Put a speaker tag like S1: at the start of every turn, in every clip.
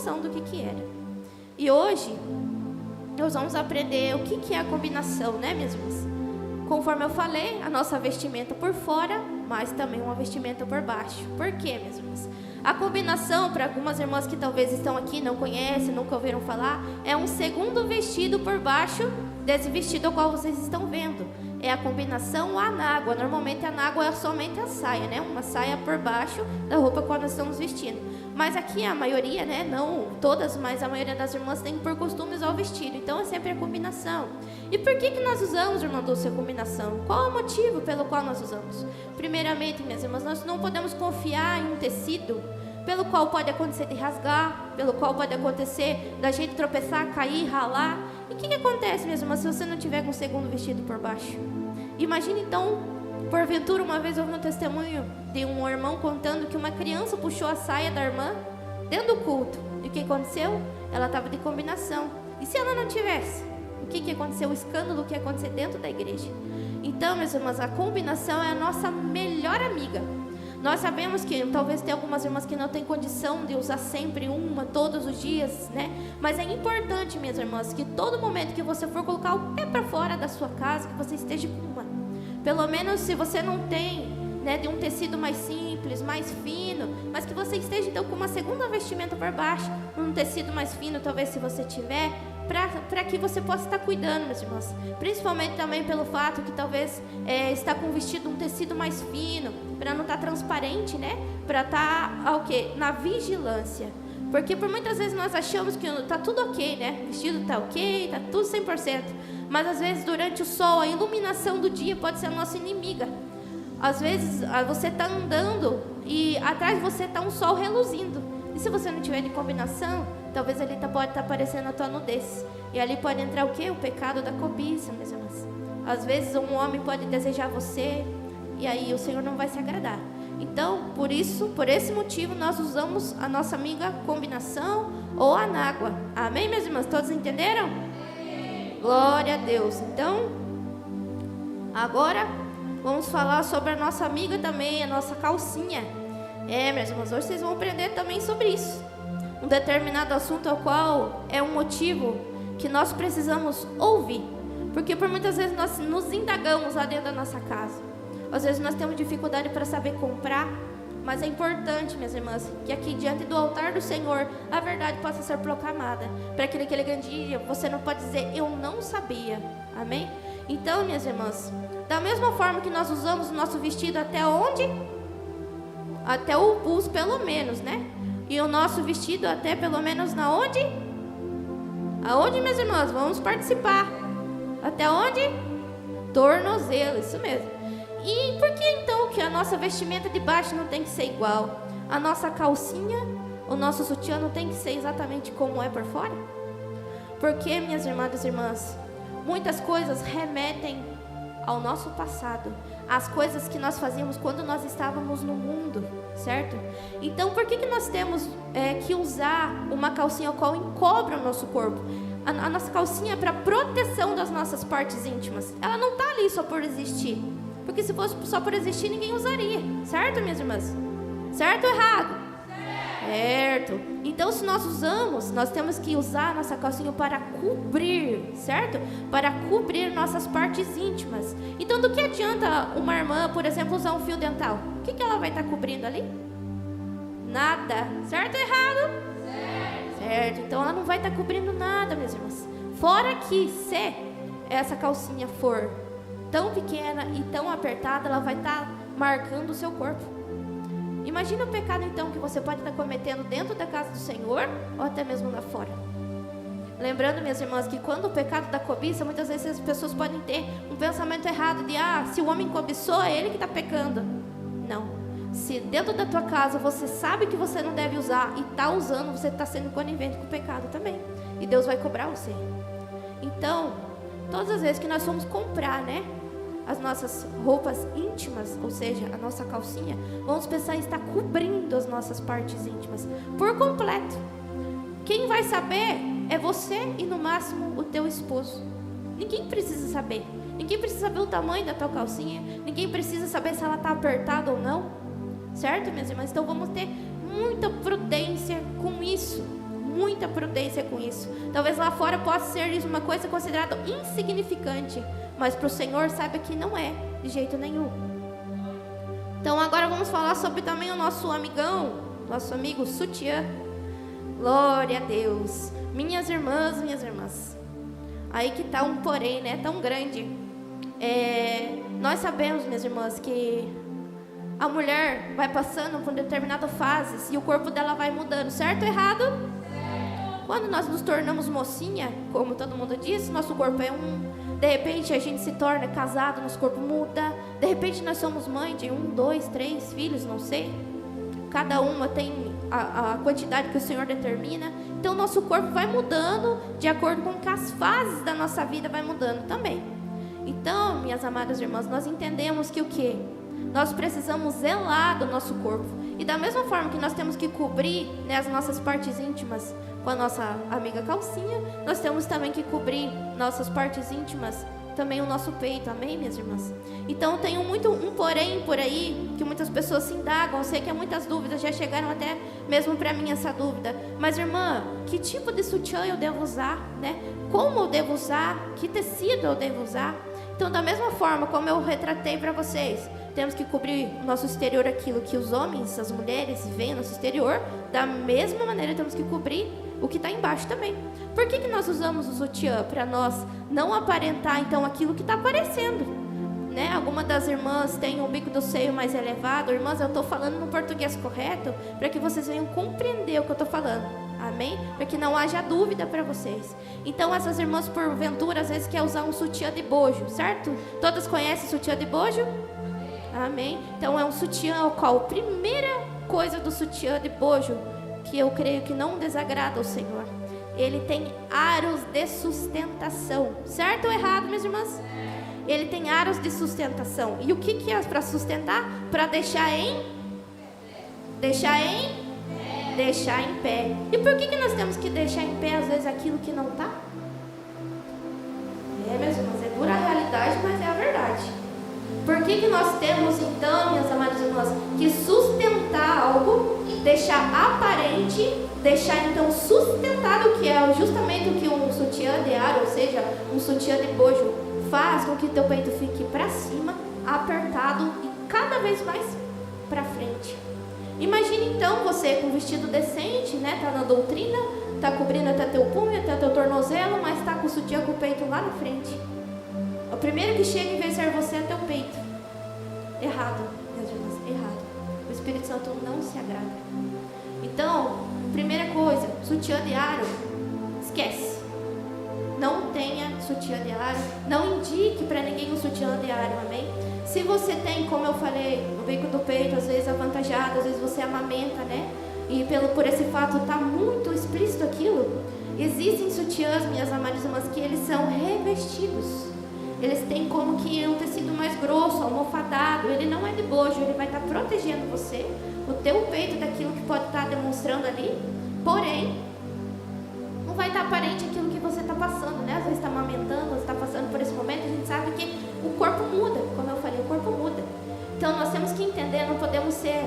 S1: do que era. E hoje, nós vamos aprender o que é a combinação, né, minhas irmãs? Conforme eu falei, a nossa vestimenta por fora, mas também uma vestimenta por baixo. Por quê, minhas irmãs? A combinação, para algumas irmãs que talvez estão aqui, não conhecem, nunca ouviram falar, é um segundo vestido por baixo desse vestido ao qual vocês estão vendo. É a combinação anágua. Normalmente a anágua é somente a saia, né? Uma saia por baixo da roupa que nós estamos vestindo. Mas aqui a maioria, né? Não todas, mas a maioria das irmãs tem por costume usar o vestido. Então é sempre a combinação. E por que nós usamos, irmã Dulce, a combinação? Qual é o motivo pelo qual nós usamos? Primeiramente, minhas irmãs, nós não podemos confiar em um tecido pelo qual pode acontecer de rasgar, pelo qual pode acontecer da gente tropeçar, cair, ralar. E o que acontece, minhas irmãs, se você não tiver com o segundo vestido por baixo? Imagina então, porventura, uma vez eu ouvi um testemunho de um irmão contando que uma criança puxou a saia da irmã dentro do culto. E o que aconteceu? Ela estava de combinação. E se ela não tivesse? O que aconteceu? O escândalo que ia acontecer dentro da igreja. Então, minhas irmãs, a combinação é a nossa melhor amiga. Nós sabemos que talvez tenha algumas irmãs que não têm condição de usar sempre uma, todos os dias, né? Mas é importante, minhas irmãs, que todo momento que você for colocar o pé para fora da sua casa, que você esteja com uma. Pelo menos se você não tem, né, de um tecido mais simples, mais fino, mas que você esteja então com uma segunda vestimenta por baixo, um tecido mais fino, talvez se você tiver, para que você possa estar cuidando, meus irmãos. Principalmente também pelo fato que talvez está com um vestido, um tecido mais fino, para não estar transparente, né? Para estar o quê? Na vigilância. Porque por muitas vezes nós achamos que está tudo ok, né? O vestido está ok, está tudo 100%. Mas às vezes durante o sol, a iluminação do dia pode ser a nossa inimiga. Às vezes você está andando e atrás de você está um sol reluzindo. E se você não tiver de combinação, talvez ali pode estar aparecendo a tua nudez. E ali pode entrar o quê? O pecado da cobiça, meus irmãos. Às vezes um homem pode desejar você e aí o Senhor não vai se agradar. Então, por esse motivo, nós usamos a nossa amiga combinação ou anágua. Amém, meus irmãos? Todos entenderam? Amém. Glória a Deus. Então, agora vamos falar sobre a nossa amiga também, a nossa calcinha. Meus irmãos, hoje vocês vão aprender também sobre isso. Um determinado assunto ao qual é um motivo que nós precisamos ouvir. Porque por muitas vezes nós nos indagamos lá dentro da nossa casa. Às vezes nós temos dificuldade para saber comprar, mas é importante, minhas irmãs, que aqui diante do altar do Senhor, a verdade possa ser proclamada. Para que naquele grande dia você não pode dizer, eu não sabia. Amém? Então, minhas irmãs, da mesma forma que nós usamos o nosso vestido até onde? Até o pulso, pelo menos, né? E o nosso vestido até pelo menos na onde? Aonde, minhas irmãs? Vamos participar. Até onde? Tornozelo, isso mesmo. E por que então que a nossa vestimenta de baixo não tem que ser igual? A nossa calcinha, o nosso sutiã não tem que ser exatamente como é por fora? Porque, minhas irmãs e irmãs, muitas coisas remetem ao nosso passado, as coisas que nós fazíamos quando nós estávamos no mundo, certo? Então, por que nós temos que usar uma calcinha ao qual encobre o nosso corpo? A nossa calcinha é para proteção das nossas partes íntimas. Ela não está ali só por existir. Porque se fosse só por existir, ninguém usaria. Certo, minhas irmãs? Certo ou errado? Certo. Então, se nós usamos, nós temos que usar a nossa calcinha para cobrir, certo? Para cobrir nossas partes íntimas. Então, do que adianta uma irmã, por exemplo, usar um fio dental? O que ela vai estar cobrindo ali? Nada. Certo ou errado? Certo. Então, ela não vai estar cobrindo nada, minhas irmãs. Fora que, se essa calcinha for tão pequena e tão apertada, ela vai estar marcando o seu corpo. Imagina o pecado então que você pode estar cometendo dentro da casa do Senhor ou até mesmo lá fora. Lembrando, minhas irmãs, que quando o pecado da cobiça, muitas vezes as pessoas podem ter um pensamento errado de se o homem cobiçou, é ele que está pecando. Não. Se dentro da tua casa você sabe que você não deve usar e está usando, você está sendo conivente com o pecado também. E Deus vai cobrar você. Então, todas as vezes que nós fomos comprar, né, as nossas roupas íntimas, ou seja, a nossa calcinha, vamos pensar em estar cobrindo as nossas partes íntimas por completo. Quem vai saber é você e no máximo o teu esposo. Ninguém precisa saber. Ninguém precisa saber o tamanho da tua calcinha. Ninguém precisa saber se ela está apertada ou não. Certo, minhas irmãs? Então vamos ter muita prudência com isso. muita prudência com isso. Talvez lá fora possa ser isso uma coisa considerada insignificante, mas para o Senhor saiba que não é, de jeito nenhum. Então agora vamos falar sobre também o nosso amigão, nosso amigo sutiã. Glória a Deus. Minhas irmãs, aí que está um porém, né, tão grande. Nós sabemos, minhas irmãs, que a mulher vai passando por determinadas fases e o corpo dela vai mudando, certo ou errado? Certo. Quando nós nos tornamos mocinha, como todo mundo diz, nosso corpo é de repente a gente se torna casado, nosso corpo muda. De repente nós somos mãe de 1, 2, 3 filhos, não sei. Cada uma tem a quantidade que o Senhor determina. Então nosso corpo vai mudando de acordo com que as fases da nossa vida vai mudando também. Então, minhas amadas irmãs, nós entendemos que o quê? Nós precisamos zelar do nosso corpo. E da mesma forma que nós temos que cobrir, né, as nossas partes íntimas com a nossa amiga calcinha, nós temos também que cobrir nossas partes íntimas, também o nosso peito, amém, minhas irmãs? Então tem um porém por aí, que muitas pessoas se indagam. Eu sei que há muitas dúvidas, já chegaram até mesmo para mim essa dúvida. Mas irmã, que tipo de sutiã eu devo usar, né? Como eu devo usar? Que tecido eu devo usar? Então da mesma forma como eu retratei para vocês, temos que cobrir o nosso exterior, aquilo que os homens, as mulheres veem no nosso exterior. Da mesma maneira temos que cobrir o que está embaixo também. Por que nós usamos o sutiã? Para nós não aparentar então aquilo que está aparecendo, né? Alguma das irmãs tem um bico do seio mais elevado. Irmãs, eu estou falando no português correto para que vocês venham compreender o que eu estou falando, amém? Para que não haja dúvida para vocês. Então essas irmãs porventura às vezes querem usar um sutiã de bojo, certo? Todas conhecem sutiã de bojo? Amém? Então é um sutiã o qual a primeira coisa do sutiã de bojo, que eu creio que não desagrada ao Senhor, ele tem aros de sustentação. Certo ou errado, minhas irmãs? Ele tem aros de sustentação. E o que é para sustentar? Para deixar em pé. E por que nós temos que deixar em pé às vezes aquilo que não está? Minhas irmãs, é dura a realidade, mas é a verdade. Por que nós temos então, minhas amadas irmãs, que sustentar algo, deixar aparente, deixar então sustentado, que é justamente o que um sutiã de aro, ou seja, um sutiã de bojo, faz com que teu peito fique para cima, apertado e cada vez mais para frente. Imagine então você com um vestido decente, né? Tá na doutrina, tá cobrindo até teu punho, até teu tornozelo, mas tá com o sutiã com o peito lá na frente. O primeiro que chega em vez de ser você é teu peito. Errado, meus irmãos, errado. O Espírito Santo não se agrada. Então, primeira coisa, sutiã de aro, esquece. Não tenha sutiã de aro, não indique para ninguém um sutiã de aro, amém? Se você tem, como eu falei, o bico do peito, às vezes avantajado, às vezes você amamenta, né? E por esse fato está muito explícito aquilo. Existem sutiãs, minhas amadas irmãs, que eles são revestidos. Eles têm como que um tecido mais grosso, almofadado. Ele não é de bojo, ele vai estar protegendo você, o teu peito daquilo que pode estar demonstrando ali. Porém, não vai estar aparente aquilo que você está passando, né? Às vezes está amamentando, está passando por esse momento, a gente sabe que o corpo muda, como eu falei, o corpo muda. Então nós temos que entender, não podemos ser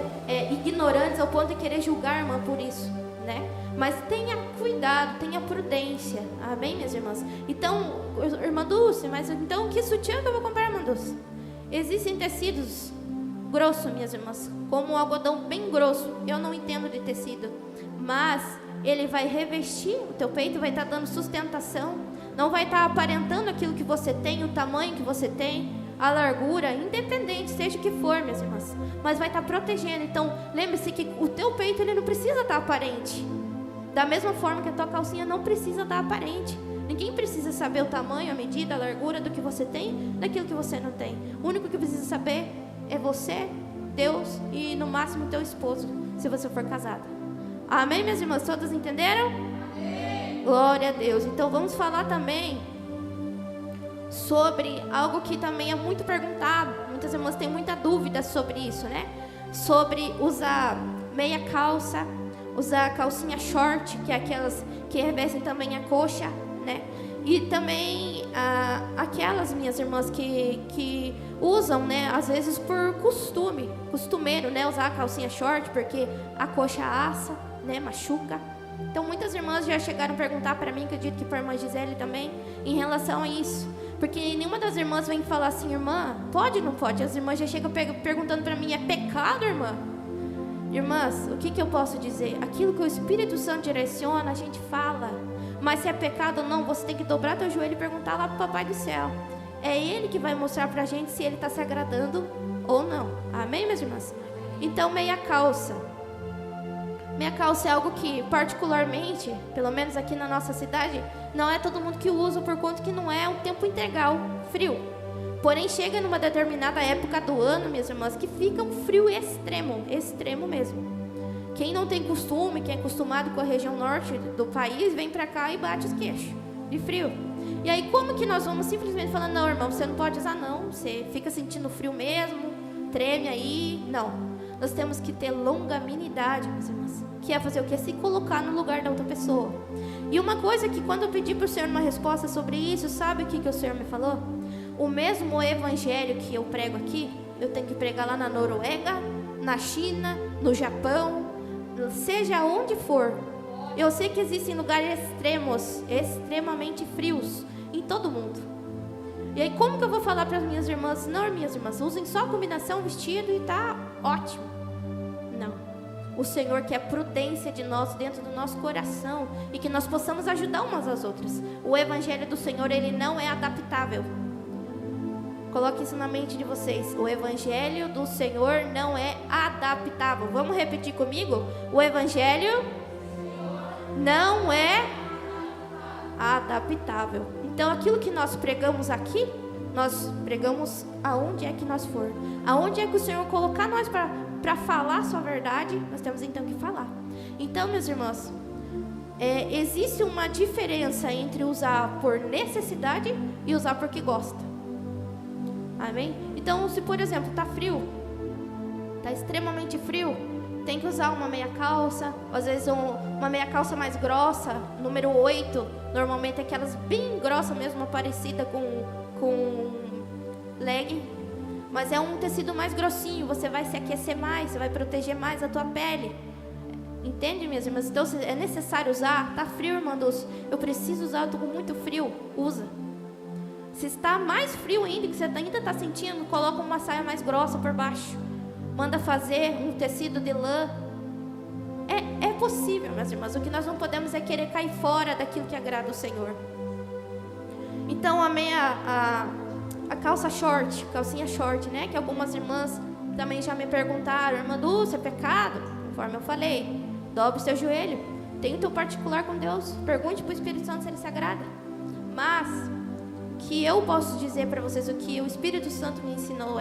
S1: ignorantes ao ponto de querer julgar a irmã por isso, né? Mas tenha cuidado, tenha prudência, amém, minhas irmãs? Então, irmã Dulce, mas então que sutiã que eu vou comprar, irmã Dulce? Existem tecidos grossos, minhas irmãs, como um algodão bem grosso. Eu não entendo de tecido, mas ele vai revestir o teu peito, vai estar dando sustentação, não vai estar aparentando aquilo que você tem, o tamanho que você tem, a largura, independente, seja o que for, minhas irmãs, mas vai estar protegendo. Então, lembre-se que o teu peito ele não precisa estar aparente. Da mesma forma que a tua calcinha não precisa estar aparente. Ninguém precisa saber o tamanho, a medida, a largura do que você tem, daquilo que você não tem. O único que precisa saber é você, Deus e no máximo teu esposo, se você for casada. Amém, minhas irmãs? Todas entenderam? Amém. Glória a Deus. Então vamos falar também sobre algo que também é muito perguntado. Muitas irmãs têm muita dúvida sobre isso, né? Sobre usar meia calça, usar calcinha short, que é aquelas que revestem também a coxa, né? E também aquelas, minhas irmãs, que usam, né? Às vezes por costumeiro, né? Usar a calcinha short porque a coxa assa, né? Machuca. Então, muitas irmãs já chegaram a perguntar para mim, acredito que para a irmã Gisele também, em relação a isso. Porque nenhuma das irmãs vem falar assim, irmã, pode ou não pode? As irmãs já chegam perguntando para mim, é pecado, irmã? Irmãs, o que eu posso dizer? Aquilo que o Espírito Santo direciona, a gente fala. Mas se é pecado ou não, você tem que dobrar teu joelho e perguntar lá para o Papai do Céu. É Ele que vai mostrar para a gente se Ele está se agradando ou não. Amém, minhas irmãs? Então, meia calça. Meia calça é algo que, particularmente, pelo menos aqui na nossa cidade, não é todo mundo que usa, por conta que não é um tempo integral, frio. Porém, chega numa determinada época do ano, minhas irmãs, que fica um frio extremo, extremo mesmo. Quem não tem costume, quem é acostumado com a região norte do país, vem pra cá e bate os queixos de frio. E aí, como que nós vamos simplesmente falando, não, irmão, você não pode usar não, você fica sentindo frio mesmo, treme aí, não. Nós temos que ter longanimidade, meus irmãos, que é fazer o quê? Se colocar no lugar da outra pessoa. E uma coisa que quando eu pedi para o Senhor uma resposta sobre isso, sabe o que o Senhor me falou? O mesmo evangelho que eu prego aqui, eu tenho que pregar lá na Noruega, na China, no Japão, seja onde for. Eu sei que existem lugares extremos, extremamente frios, em todo mundo. E aí, como que eu vou falar para as minhas irmãs? Não, minhas irmãs, usem só a combinação vestido e tá ótimo. Não. O Senhor quer prudência de nós dentro do nosso coração e que nós possamos ajudar umas às outras. O Evangelho do Senhor, ele não é adaptável. Coloque isso na mente de vocês. O Evangelho do Senhor não é adaptável. Vamos repetir comigo? O Evangelho não é adaptável. Então, aquilo que nós pregamos aqui, nós pregamos aonde é que nós for. Aonde é que o Senhor colocar nós para falar a sua verdade, nós temos então que falar. Então, meus irmãos, existe uma diferença entre usar por necessidade e usar porque gosta. Amém? Então, se por exemplo, está frio, está extremamente frio, tem que usar uma meia calça, às vezes uma meia calça mais grossa, número 8, normalmente aquelas bem grossas mesmo, parecida com leg, mas é um tecido mais grossinho, você vai se aquecer mais, você vai proteger mais a tua pele. Entende, minhas irmãs? Então, se é necessário usar, tá frio, irmã Dulce, eu preciso usar, eu tô com muito frio, usa. Se está mais frio ainda, que você ainda está sentindo, coloca uma saia mais grossa por baixo. Manda fazer um tecido de lã. É possível, minhas irmãs. O que nós não podemos é querer cair fora daquilo que agrada o Senhor. Então, a calça short, calcinha short, né? Que algumas irmãs também já me perguntaram, irmã Dulce, é pecado? Conforme eu falei, dobre o seu joelho. Tenha o teu particular com Deus. Pergunte para o Espírito Santo se ele se agrada. Mas, que eu posso dizer para vocês, o que o Espírito Santo me ensinou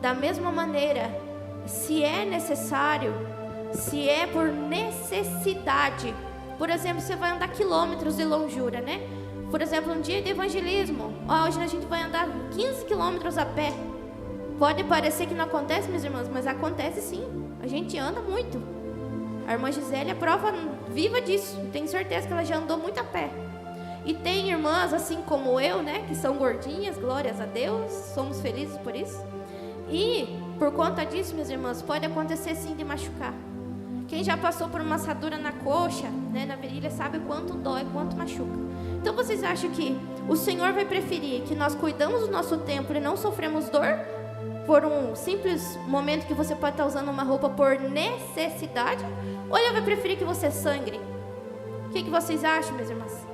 S1: da mesma maneira, se é necessário, se é por necessidade, por exemplo, você vai andar quilômetros de longura, né? Por exemplo, um dia de evangelismo, hoje a gente vai andar 15 quilômetros a pé. Pode parecer que não acontece, meus irmãos, mas acontece sim, a gente anda muito. A irmã Gisele é prova viva disso, tenho certeza que ela já andou muito a pé. E tem irmãs assim como eu, né, que são gordinhas, glórias a Deus, somos felizes por isso. E por conta disso, minhas irmãs, pode acontecer sim de machucar. Quem já passou por uma assadura na coxa, né, na virilha, sabe o quanto dói, quanto machuca. Então vocês acham que o Senhor vai preferir que nós cuidamos do nosso templo e não sofremos dor por um simples momento que você pode estar usando uma roupa por necessidade? Ou Ele vai preferir que você sangre? O que vocês acham, minhas irmãs?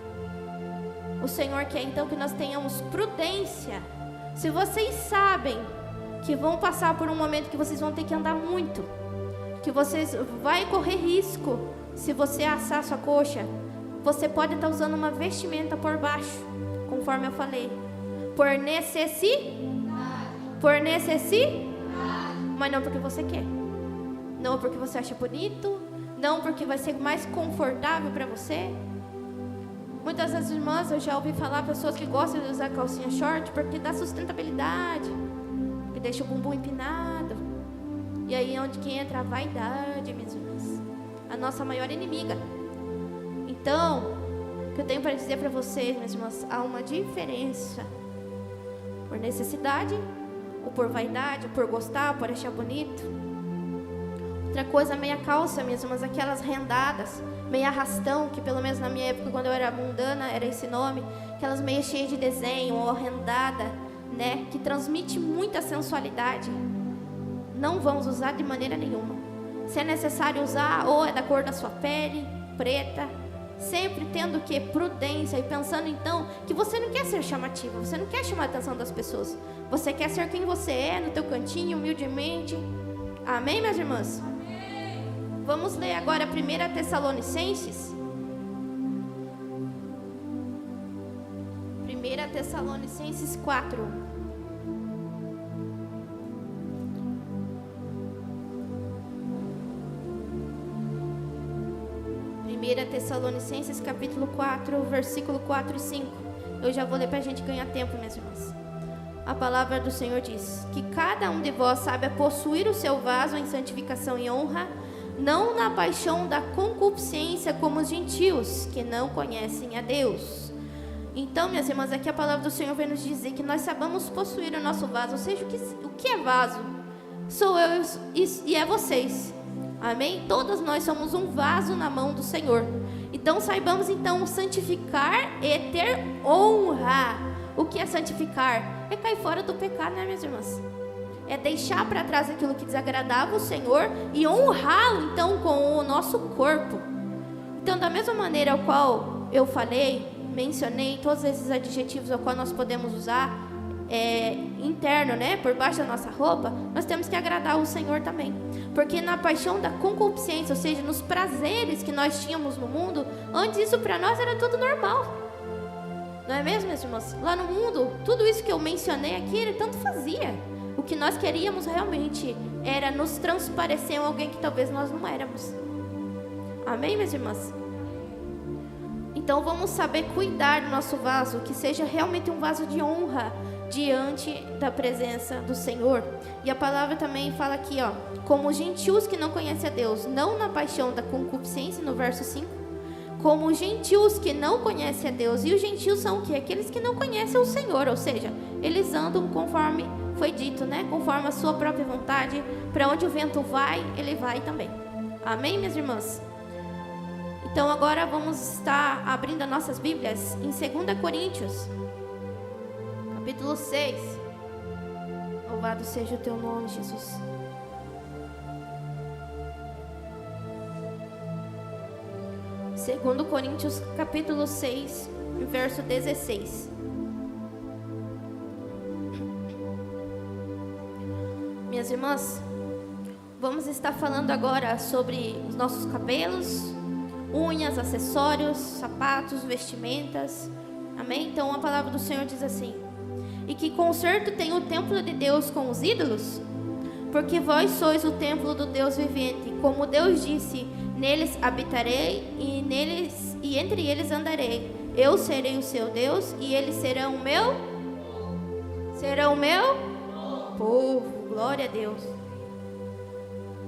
S1: O Senhor quer então que nós tenhamos prudência. Se vocês sabem que vão passar por um momento que vocês vão ter que andar muito, que vocês vai correr risco, se você assar sua coxa, você pode estar usando uma vestimenta por baixo, conforme eu falei, por necessidade, mas não porque você quer, não porque você acha bonito, não porque vai ser mais confortável para você. Muitas das irmãs eu já ouvi falar, pessoas que gostam de usar calcinha short porque dá sustentabilidade, que deixa o bumbum empinado. E aí é onde que entra a vaidade, minhas irmãs, a nossa maior inimiga. Então, o que eu tenho para dizer para vocês, minhas irmãs, há uma diferença por necessidade, ou por vaidade, ou por gostar, por achar bonito. Outra coisa, meia calça, minhas irmãs, aquelas rendadas. meia arrastão, que pelo menos na minha época, quando eu era mundana, era esse nome, aquelas meias cheias de desenho, ou arrendada, né, que transmite muita sensualidade, não vamos usar de maneira nenhuma. Se é necessário usar, ou é da cor da sua pele, preta, sempre tendo o que? Prudência, e pensando então que você não quer ser chamativa, você não quer chamar a atenção das pessoas, você quer ser quem você é, no teu cantinho, humildemente. Amém, minhas irmãs? Amém. Vamos ler agora 1 Tessalonicenses. 1 Tessalonicenses 4. Tessalonicenses capítulo 4, versículo 4 e 5. Eu já vou ler para a gente ganhar tempo, minhas irmãs. A palavra do Senhor diz: que cada um de vós saiba possuir o seu vaso em santificação e honra, não na paixão da concupiscência como os gentios, que não conhecem a Deus. Então, minhas irmãs, aqui a palavra do Senhor vem nos dizer que nós sabemos possuir o nosso vaso. Ou seja, o que é vaso? Sou eu e é vocês. Amém? Todos nós somos um vaso na mão do Senhor. Então saibamos então santificar e ter honra. O que é santificar? É cair fora do pecado, né, minhas irmãs? É deixar para trás aquilo que desagradava o Senhor e honrá-lo então com o nosso corpo. Então, da mesma maneira ao qual eu falei, mencionei todos esses adjetivos ao qual nós podemos usar interno, né, por baixo da nossa roupa, nós temos que agradar o Senhor também, porque na paixão da concupiscência, ou seja, nos prazeres que nós tínhamos no mundo, antes isso para nós era tudo normal, não é mesmo, meus irmãos? Lá no mundo, tudo isso que eu mencionei aqui, ele tanto fazia. O que nós queríamos realmente era nos transparecer em alguém que talvez nós não éramos. Amém, minhas irmãs? Então vamos saber cuidar do nosso vaso, que seja realmente um vaso de honra diante da presença do Senhor. E a palavra também fala aqui, ó, como os gentios que não conhecem a Deus, não na paixão da concupiscência, no verso 5, como os gentios que não conhecem a Deus. E os gentios são o quê? Aqueles que não conhecem o Senhor, ou seja, eles andam conforme foi dito, né? Conforme a sua própria vontade, para onde o vento vai, ele vai também. Amém, minhas irmãs? Então agora vamos estar abrindo as nossas Bíblias em 2 Coríntios, capítulo 6. Louvado seja o teu nome, Jesus. Segundo Coríntios, capítulo 6, verso 16. Minhas irmãs, vamos estar falando agora sobre os nossos cabelos, unhas, acessórios, sapatos, vestimentas. Amém? Então a palavra do Senhor diz assim: e que conserto tem o templo de Deus com os ídolos? Porque vós sois o templo do Deus vivente. Como Deus disse: neles habitarei e entre eles andarei. Eu serei o seu Deus e eles serão o meu povo. Glória a Deus.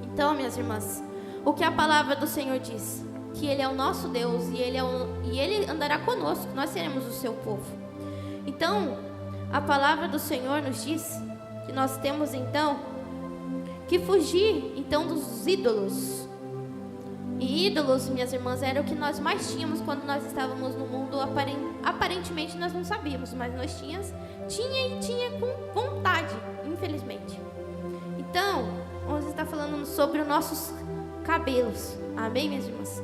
S1: Então, minhas irmãs, o que a palavra do Senhor diz? Que Ele é o nosso Deus e Ele andará conosco. Nós seremos o seu povo. Então, a palavra do Senhor nos diz que nós temos então que fugir então dos ídolos. E ídolos, minhas irmãs, era o que nós mais tínhamos quando nós estávamos no mundo. Aparentemente nós não sabíamos, mas nós tinha com vontade, infelizmente. Então, vamos estar falando sobre os nossos cabelos. Amém, minhas irmãs?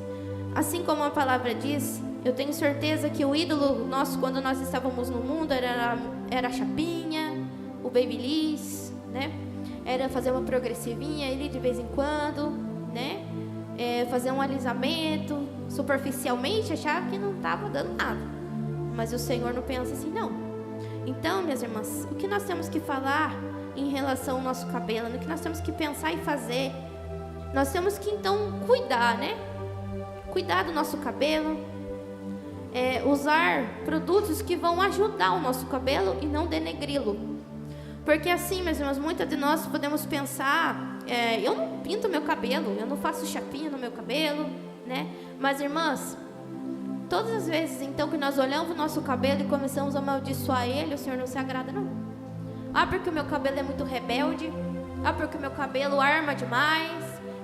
S1: Assim como a palavra diz, eu tenho certeza que o ídolo nosso quando nós estávamos no mundo era a chapinha, o babyliss, né? Era fazer uma progressivinha ali de vez em quando, né? Fazer um alisamento, superficialmente achava que não estava dando nada. Mas o Senhor não pensa assim, não. Então, minhas irmãs, o que nós temos que falar em relação ao nosso cabelo, no que nós temos que pensar e fazer, nós temos que então cuidar, né? Cuidar do nosso cabelo, usar produtos que vão ajudar o nosso cabelo e não denegri-lo. Porque assim, meus irmãos, muitas de nós podemos pensar, eu não pinto meu cabelo, eu não faço chapinha no meu cabelo, né? Mas, irmãs, todas as vezes então que nós olhamos o nosso cabelo e começamos a amaldiçoar ele, o Senhor não se agrada, não. Ah, porque o meu cabelo é muito rebelde. Ah, porque o meu cabelo arma demais.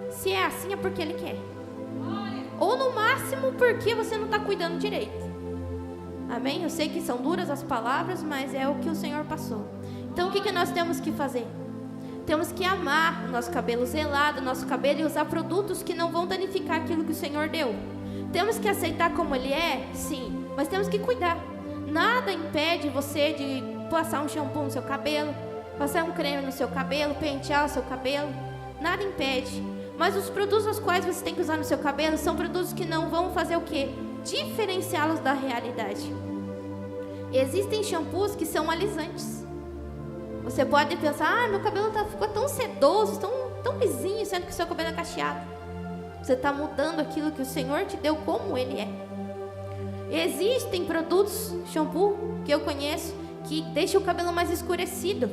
S1: Se é assim, é porque Ele quer. ou no máximo porque você não está cuidando direito. Amém? Eu sei que são duras as palavras, mas é o que o Senhor passou. Então o que nós temos que fazer? Temos que amar o nosso cabelo, zelar do nosso cabelo e usar produtos que não vão danificar aquilo que o Senhor deu. Temos que aceitar como ele é? Sim, mas temos que cuidar. Nada impede você de passar um shampoo no seu cabelo, passar um creme no seu cabelo, pentear o seu cabelo. Nada impede. Mas os produtos os quais você tem que usar no seu cabelo são produtos que não vão fazer o quê? Diferenciá-los da realidade. Existem shampoos que são alisantes. Você pode pensar, meu cabelo ficou tão sedoso, tão lisinho, sendo que o seu cabelo é cacheado. Você está mudando aquilo que o Senhor te deu como ele é. Existem produtos, shampoo, que eu conheço, que deixam o cabelo mais escurecido.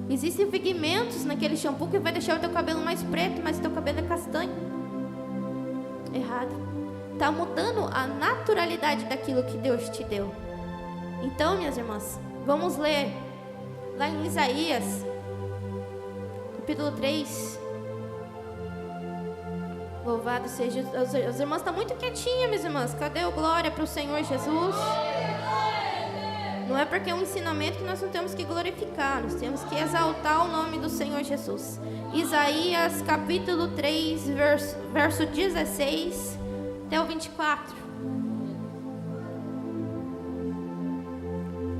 S1: Existem pigmentos naquele shampoo que vai deixar o teu cabelo mais preto, mas o teu cabelo é castanho. Errado. Está mudando a naturalidade daquilo que Deus te deu. Então, minhas irmãs, vamos ler lá em Isaías, capítulo 3. Louvado seja. As irmãs estão muito quietinhas, minhas irmãs. Cadê o glória para o Senhor Jesus? Não é porque é um ensinamento que nós não temos que glorificar. Nós temos que exaltar o nome do Senhor Jesus. Isaías capítulo 3, verso 16 até o 24.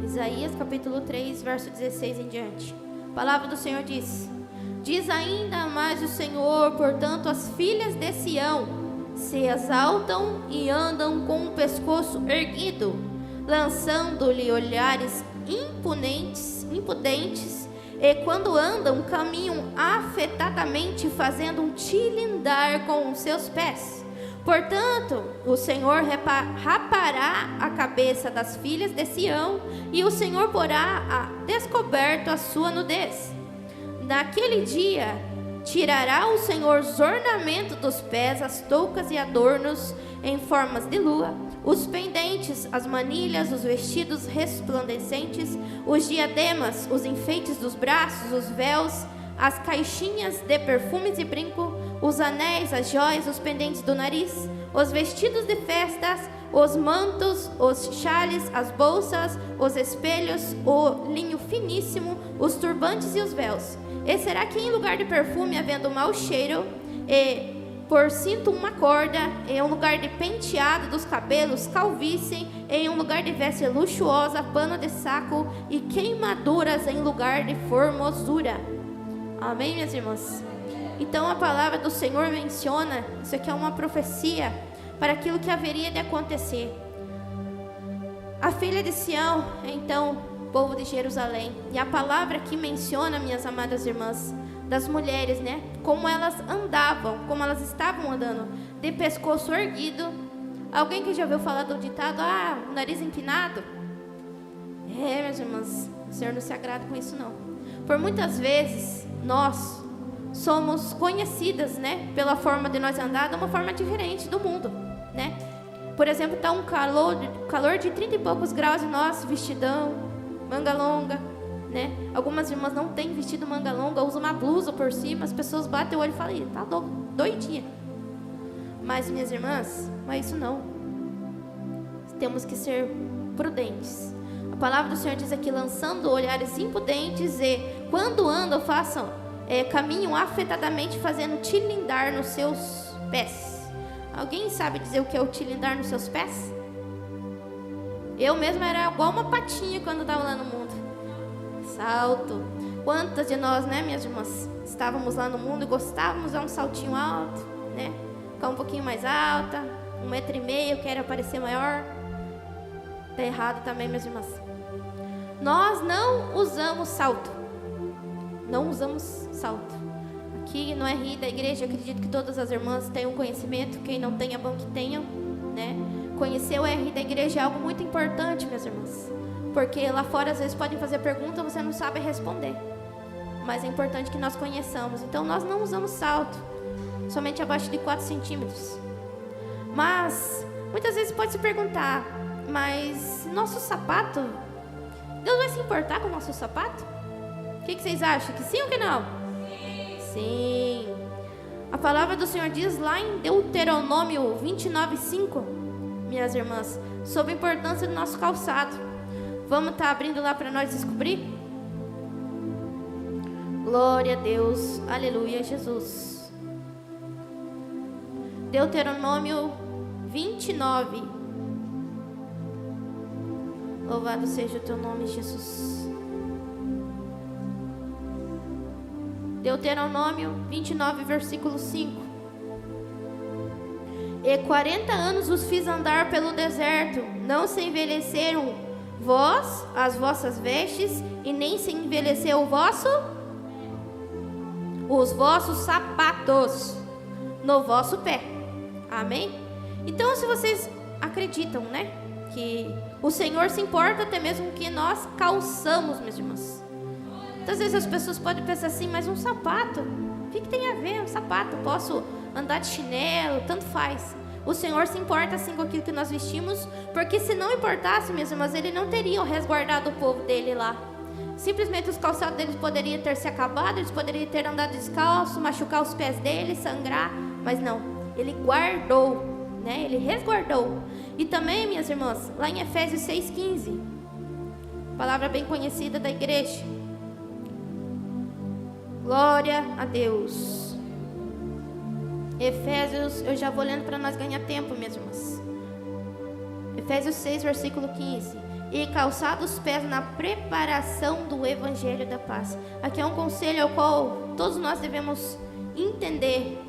S1: Isaías capítulo 3, verso 16 em diante. A palavra do Senhor diz: diz ainda mais o Senhor, portanto as filhas de Sião se exaltam e andam com o pescoço erguido, lançando-lhe olhares impudentes, e quando andam, caminham afetadamente, fazendo um tilindar com os seus pés. Portanto, o Senhor rapará a cabeça das filhas de Sião, e o Senhor porá a descoberto a sua nudez. Naquele dia, tirará o Senhor os ornamentos dos pés, as toucas e adornos em formas de lua, os pendentes, as manilhas, os vestidos resplandecentes, os diademas, os enfeites dos braços, os véus, as caixinhas de perfumes e brinco, os anéis, as joias, os pendentes do nariz, os vestidos de festas, os mantos, os chales, as bolsas, os espelhos, o linho finíssimo, os turbantes e os véus. E será que em lugar de perfume, havendo mau cheiro, e por cinto uma corda, em um lugar de penteado dos cabelos, calvície, em um lugar de veste luxuosa, pano de saco, e queimaduras em lugar de formosura. Amém, minhas irmãs? Então a palavra do Senhor menciona, isso aqui é uma profecia para aquilo que haveria de acontecer. A filha de Sião, então, povo de Jerusalém. E a palavra que menciona, minhas amadas irmãs, das mulheres, né? Como elas andavam, como elas estavam andando, de pescoço erguido. Alguém que já ouviu falar do ditado, o nariz empinado? Minhas irmãs, o Senhor não se agrada com isso não. Por muitas vezes, nós somos conhecidas, né? Pela forma de nós andar, de uma forma diferente do mundo, né? Por exemplo, está um calor de 30 e poucos graus e nós, vestidão, manga longa, né? Algumas irmãs não têm vestido manga longa, usam uma blusa por cima, as pessoas batem o olho e falam, tá doidinha. Mas, minhas irmãs, não é isso não. Temos que ser prudentes. A palavra do Senhor diz aqui, lançando olhares impudentes e, quando andam, caminham afetadamente, fazendo tilindar nos seus pés. Alguém sabe dizer o que é o tilindar nos seus pés? Eu mesma era igual uma patinha quando estava lá no mundo. Salto. Quantas de nós, né, minhas irmãs, estávamos lá no mundo e gostávamos de dar um saltinho alto, né? Ficar um pouquinho mais alta, 1,5 m, quero parecer maior. Está errado também, minhas irmãs. Nós não usamos salto. Não usamos salto. Aqui no RI da igreja, eu acredito que todas as irmãs tenham conhecimento. Quem não tem, é bom que tenham, né? Conhecer o RI da igreja é algo muito importante, minhas irmãs. Porque lá fora, às vezes, podem fazer pergunta e você não sabe responder. Mas é importante que nós conheçamos. Então, nós não usamos salto. Somente abaixo de 4 centímetros. Mas, muitas vezes pode se perguntar, mas nosso sapato, Deus vai se importar com o nosso sapato? O que vocês acham? Que sim ou que não? Sim. A palavra do Senhor diz lá em Deuteronômio 29:5, minhas irmãs, sobre a importância do nosso calçado. Vamos estar abrindo lá para nós descobrir? Glória a Deus, aleluia, Jesus. Deuteronômio 29. Louvado seja o teu nome, Jesus. Deuteronômio 29, versículo 5. E 40 anos os fiz andar pelo deserto, não se envelheceram vós, as vossas vestes, e nem se envelheceu os vossos sapatos no vosso pé. Amém? Então, se vocês acreditam, né, que o Senhor se importa até mesmo que nós calçamos, meus irmãos. Muitas vezes as pessoas podem pensar assim, mas um sapato, o que tem a ver um sapato? Eu posso andar de chinelo, tanto faz. O Senhor se importa assim com aquilo que nós vestimos, porque se não importasse, minhas irmãs, Ele não teria resguardado o povo dele lá. Simplesmente os calçados deles poderiam ter se acabado, eles poderiam ter andado descalço, machucar os pés deles, sangrar, mas não, Ele guardou, né? Ele resguardou. E também, minhas irmãs, lá em Efésios 6,15, palavra bem conhecida da igreja. Glória a Deus. Efésios, eu já vou lendo para nós ganhar tempo, minhas irmãs. Efésios 6, versículo 15. E calçados os pés na preparação do Evangelho da paz. Aqui é um conselho ao qual todos nós devemos entender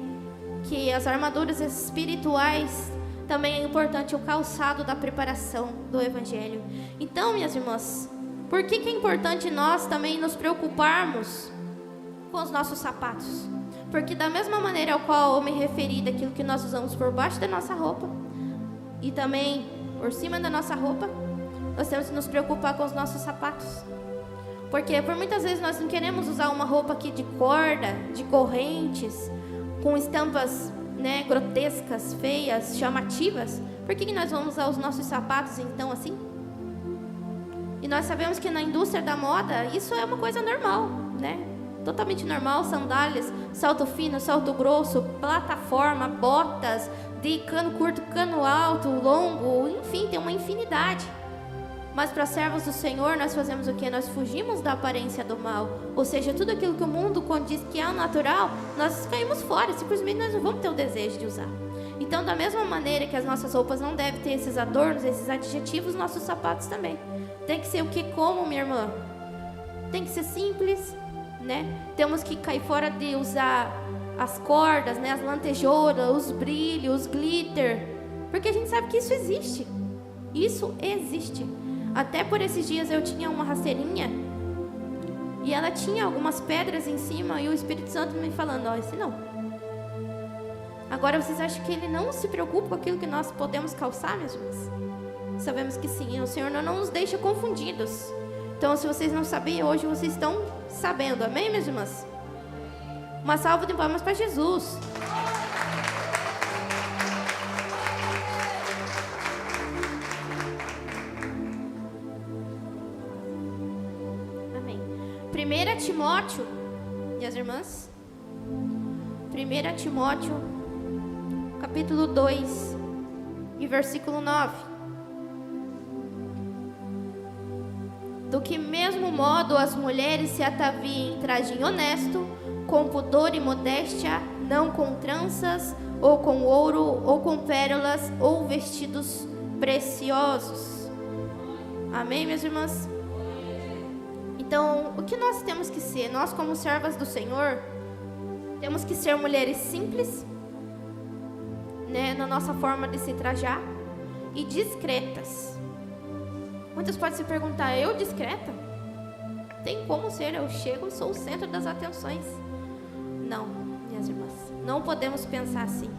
S1: que as armaduras espirituais também é importante o calçado da preparação do Evangelho. Então, minhas irmãs, por que é importante nós também nos preocuparmos com os nossos sapatos? Porque da mesma maneira ao qual eu me referi daquilo que nós usamos por baixo da nossa roupa e também por cima da nossa roupa, nós temos que nos preocupar com os nossos sapatos. Porque por muitas vezes nós não queremos usar uma roupa aqui de corda, de correntes, com estampas, né, grotescas, feias, chamativas. Por que nós vamos usar os nossos sapatos então assim? E nós sabemos que na indústria da moda isso é uma coisa normal, né? Totalmente normal, sandálias, salto fino, salto grosso, plataforma, botas de cano curto, cano alto, longo, enfim, tem uma infinidade. Mas para servos do Senhor, nós fazemos o quê? Nós fugimos da aparência do mal. Ou seja, tudo aquilo que o mundo condiz que é o natural, nós caímos fora, simplesmente nós não vamos ter o desejo de usar. Então, da mesma maneira que as nossas roupas não devem ter esses adornos, esses adjetivos, nossos sapatos também. Tem que ser o que como, minha irmã? Tem que ser simples, né? Temos que cair fora de usar as cordas, né? As lantejouras, os brilhos, os glitter, porque a gente sabe que isso existe. Isso existe. Até por esses dias eu tinha uma rasteirinha e ela tinha algumas pedras em cima e o Espírito Santo me falando, ó, esse não. Agora vocês acham que Ele não se preocupa com aquilo que nós podemos calçar, meus irmãos? Sabemos que sim, o Senhor não nos deixa confundidos. Então, se vocês não sabiam, hoje vocês estão sabendo. Amém, minhas irmãs? Uma salva de palmas para Jesus. Amém. 1 Timóteo, minhas irmãs. 1 Timóteo, capítulo 2, e versículo 9. Do que mesmo modo as mulheres se ataviem em traje honesto, com pudor e modéstia, não com tranças, ou com ouro, ou com pérolas, ou vestidos preciosos. Amém, minhas irmãs? Então, o que nós temos que ser? Nós, como servas do Senhor, temos que ser mulheres simples, né, na nossa forma de se trajar, e discretas. Muitos podem se perguntar, eu discreta? Tem como ser, eu chego, sou o centro das atenções. Não, minhas irmãs, não podemos pensar assim.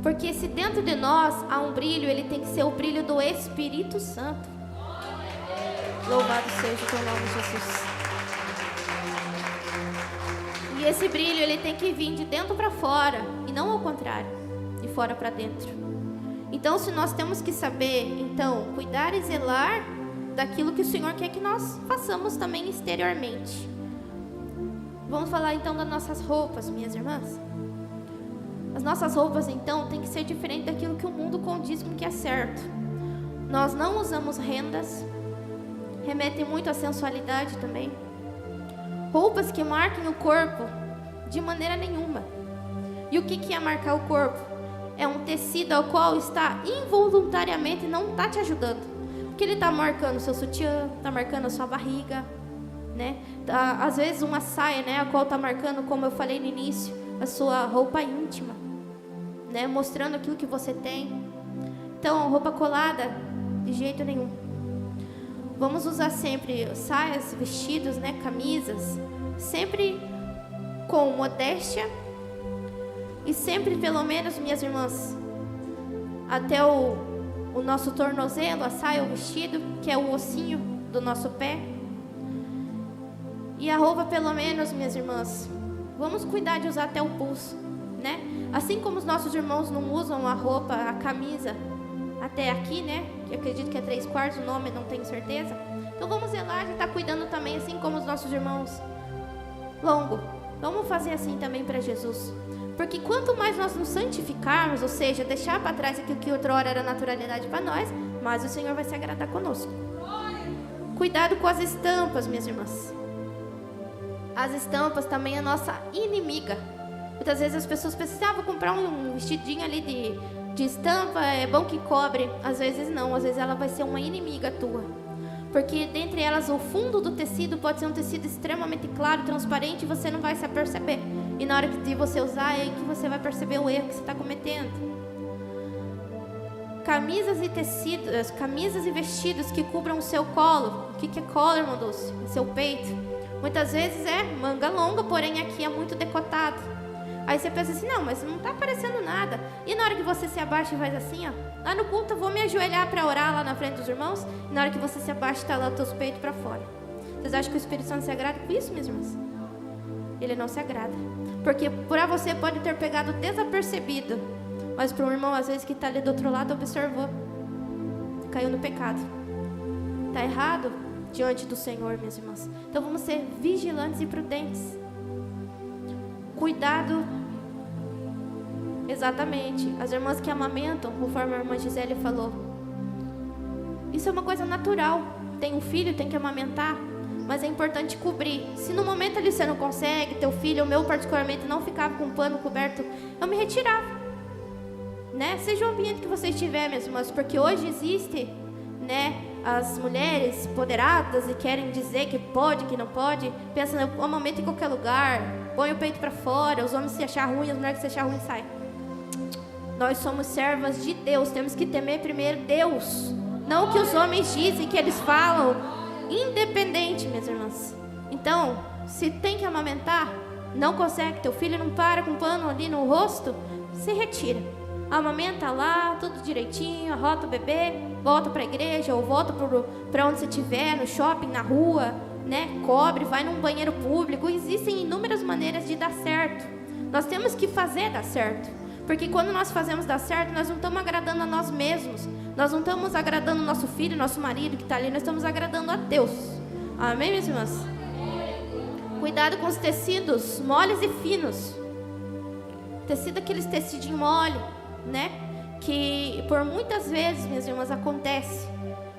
S1: Porque se dentro de nós há um brilho, ele tem que ser o brilho do Espírito Santo. Louvado seja o teu nome, Jesus. E esse brilho, ele tem que vir de dentro para fora, e não ao contrário, de fora para dentro. Então, se nós temos que saber, então, cuidar e zelar daquilo que o Senhor quer que nós façamos também exteriormente. Vamos falar então das nossas roupas, minhas irmãs. As nossas roupas, então, tem que ser diferente daquilo que o mundo condiz com que é certo. Nós não usamos rendas, remetem muito à sensualidade também. Roupas que marquem o corpo, de maneira nenhuma. E o que é marcar o corpo? É um tecido ao qual está involuntariamente, não está te ajudando. Porque ele está marcando o seu sutiã, está marcando a sua barriga, né? Às vezes uma saia, né, a qual está marcando, como eu falei no início, a sua roupa íntima, né, mostrando aquilo que você tem. Então, roupa colada, de jeito nenhum. Vamos usar sempre saias, vestidos, né, camisas, sempre com modéstia e sempre, pelo menos, minhas irmãs, até o nosso tornozelo, a saia, o vestido, que é o ossinho do nosso pé. E a roupa, pelo menos, minhas irmãs, vamos cuidar de usar até o pulso, né? Assim como os nossos irmãos não usam a roupa, a camisa até aqui, né? Que eu acredito que é 3/4, o nome não tenho certeza. Então vamos zelar de estar cuidando também, assim como os nossos irmãos longo. Vamos fazer assim também para Jesus. Porque quanto mais nós nos santificarmos, ou seja, deixar para trás aquilo que outrora era naturalidade para nós, mais o Senhor vai se agradar conosco. Cuidado com as estampas, minhas irmãs. As estampas também é a nossa inimiga. Muitas vezes as pessoas pensam, vou comprar um vestidinho ali de estampa, é bom que cobre. Às vezes não, às vezes ela vai ser uma inimiga tua. Porque dentre elas o fundo do tecido pode ser um tecido extremamente claro, transparente, e você não vai se aperceber. E na hora de você usar é aí que você vai perceber o erro que você está cometendo. Camisas e tecidos, camisas e vestidos que cubram o seu colo. O que é colo, irmão Dulce? É seu peito. Muitas vezes é manga longa, porém aqui é muito decotado. Aí você pensa assim, não, mas não está aparecendo nada. E na hora que você se abaixa e faz assim, ó, lá no culto eu vou me ajoelhar para orar lá na frente dos irmãos, e na hora que você se abaixa está lá os teus peitos para fora. Vocês acham que o Espírito Santo se agrada com isso, minhas irmãs? Ele não se agrada. Porque para você pode ter pegado desapercebido, mas para um irmão às vezes que está ali do outro lado observou, caiu no pecado. Está errado diante do Senhor, minhas irmãs. Então vamos ser vigilantes e prudentes. Cuidado. Exatamente. As irmãs que amamentam, conforme a irmã Gisele falou, isso é uma coisa natural. Tem um filho, tem que amamentar, mas é importante cobrir. Se no momento ali você não consegue, teu filho, o meu particularmente, não ficava com um pano coberto, eu me retirava, né? Seja o ambiente que você estiver, minhas irmãs, porque hoje existe, né, as mulheres empoderadas e querem dizer que pode, que não pode, pensa no amamento em qualquer lugar, põe o peito para fora, os homens se achar ruim, as mulheres se achar ruim, sai. Nós somos servas de Deus, temos que temer primeiro Deus, não o que os homens dizem, que eles falam, independente, minhas irmãs. Então, se tem que amamentar, não consegue, teu filho não para com pano ali no rosto, se retira. Amamenta lá, tudo direitinho, arrota o bebê, volta para a igreja ou volta para onde você estiver, no shopping, na rua, né? Cobre, vai num banheiro público. Existem inúmeras maneiras de dar certo. Nós temos que fazer dar certo. Porque quando nós fazemos dar certo, nós não estamos agradando a nós mesmos. Nós não estamos agradando o nosso filho, nosso marido que está ali, nós estamos agradando a Deus. Amém, minhas irmãs? Cuidado com os tecidos moles e finos. Tecido, aqueles tecidinhos mole, né? Que por muitas vezes, minhas irmãs, acontece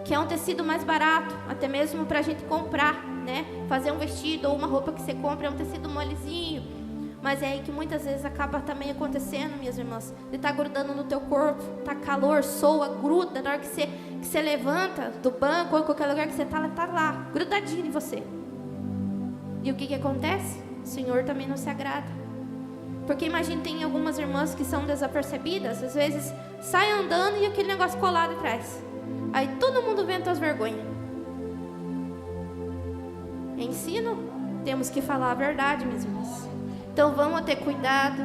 S1: que é um tecido mais barato, até mesmo para a gente comprar, né? Fazer um vestido ou uma roupa que você compra é um tecido molezinho, mas é aí que muitas vezes acaba também acontecendo, minhas irmãs, de estar grudando no teu corpo, tá calor, soa, gruda, na hora que você levanta do banco ou em qualquer lugar que você tá lá, grudadinho em você. E o que acontece? O Senhor também não se agrada. Porque imagina, tem algumas irmãs que são desapercebidas, às vezes sai andando e aquele negócio colado atrás. Aí todo mundo vê as tuas vergonhas. Ensino, temos que falar a verdade, minhas irmãs. Então vamos ter cuidado,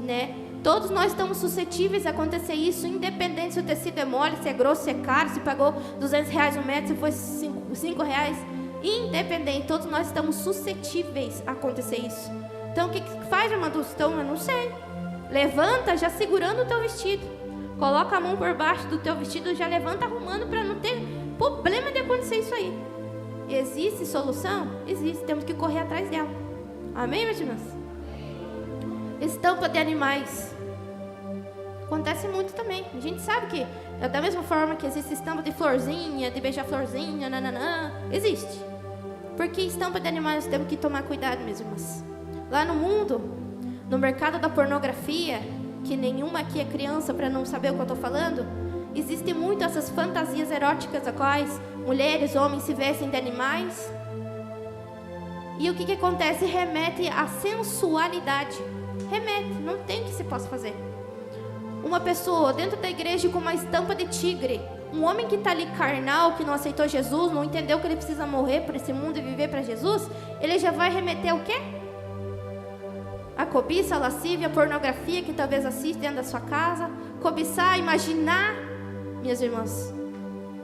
S1: né? Todos nós estamos suscetíveis a acontecer isso, independente se o tecido é mole, se é grosso, se é caro, se pagou R$200 um metro, se foi R$5. Independente, todos nós estamos suscetíveis a acontecer isso. Então o que faz, irmã Dulce? Então eu não sei. Levanta já segurando o teu vestido. Coloca a mão por baixo do teu vestido, já levanta arrumando para não ter problema de acontecer isso aí. Existe solução? Existe, temos que correr atrás dela. Amém, meus irmãos? Estampa de animais. Acontece muito também. A gente sabe que, da mesma forma que existe estampa de florzinha, de beija-florzinha, nananã, existe. Porque estampa de animais temos que tomar cuidado, meus irmãos. Lá no mundo, no mercado da pornografia, que nenhuma aqui é criança para não saber o que eu estou falando, existem muito essas fantasias eróticas, a quais mulheres, homens se vestem de animais. E o que acontece? Remete à sensualidade. Remete, não tem o que se possa fazer. Uma pessoa dentro da igreja com uma estampa de tigre, um homem que está ali carnal, que não aceitou Jesus, não entendeu que ele precisa morrer para esse mundo e viver para Jesus, ele já vai remeter o quê? A cobiça, a lascívia, a pornografia que talvez assiste dentro da sua casa. Cobiçar, imaginar. Minhas irmãs,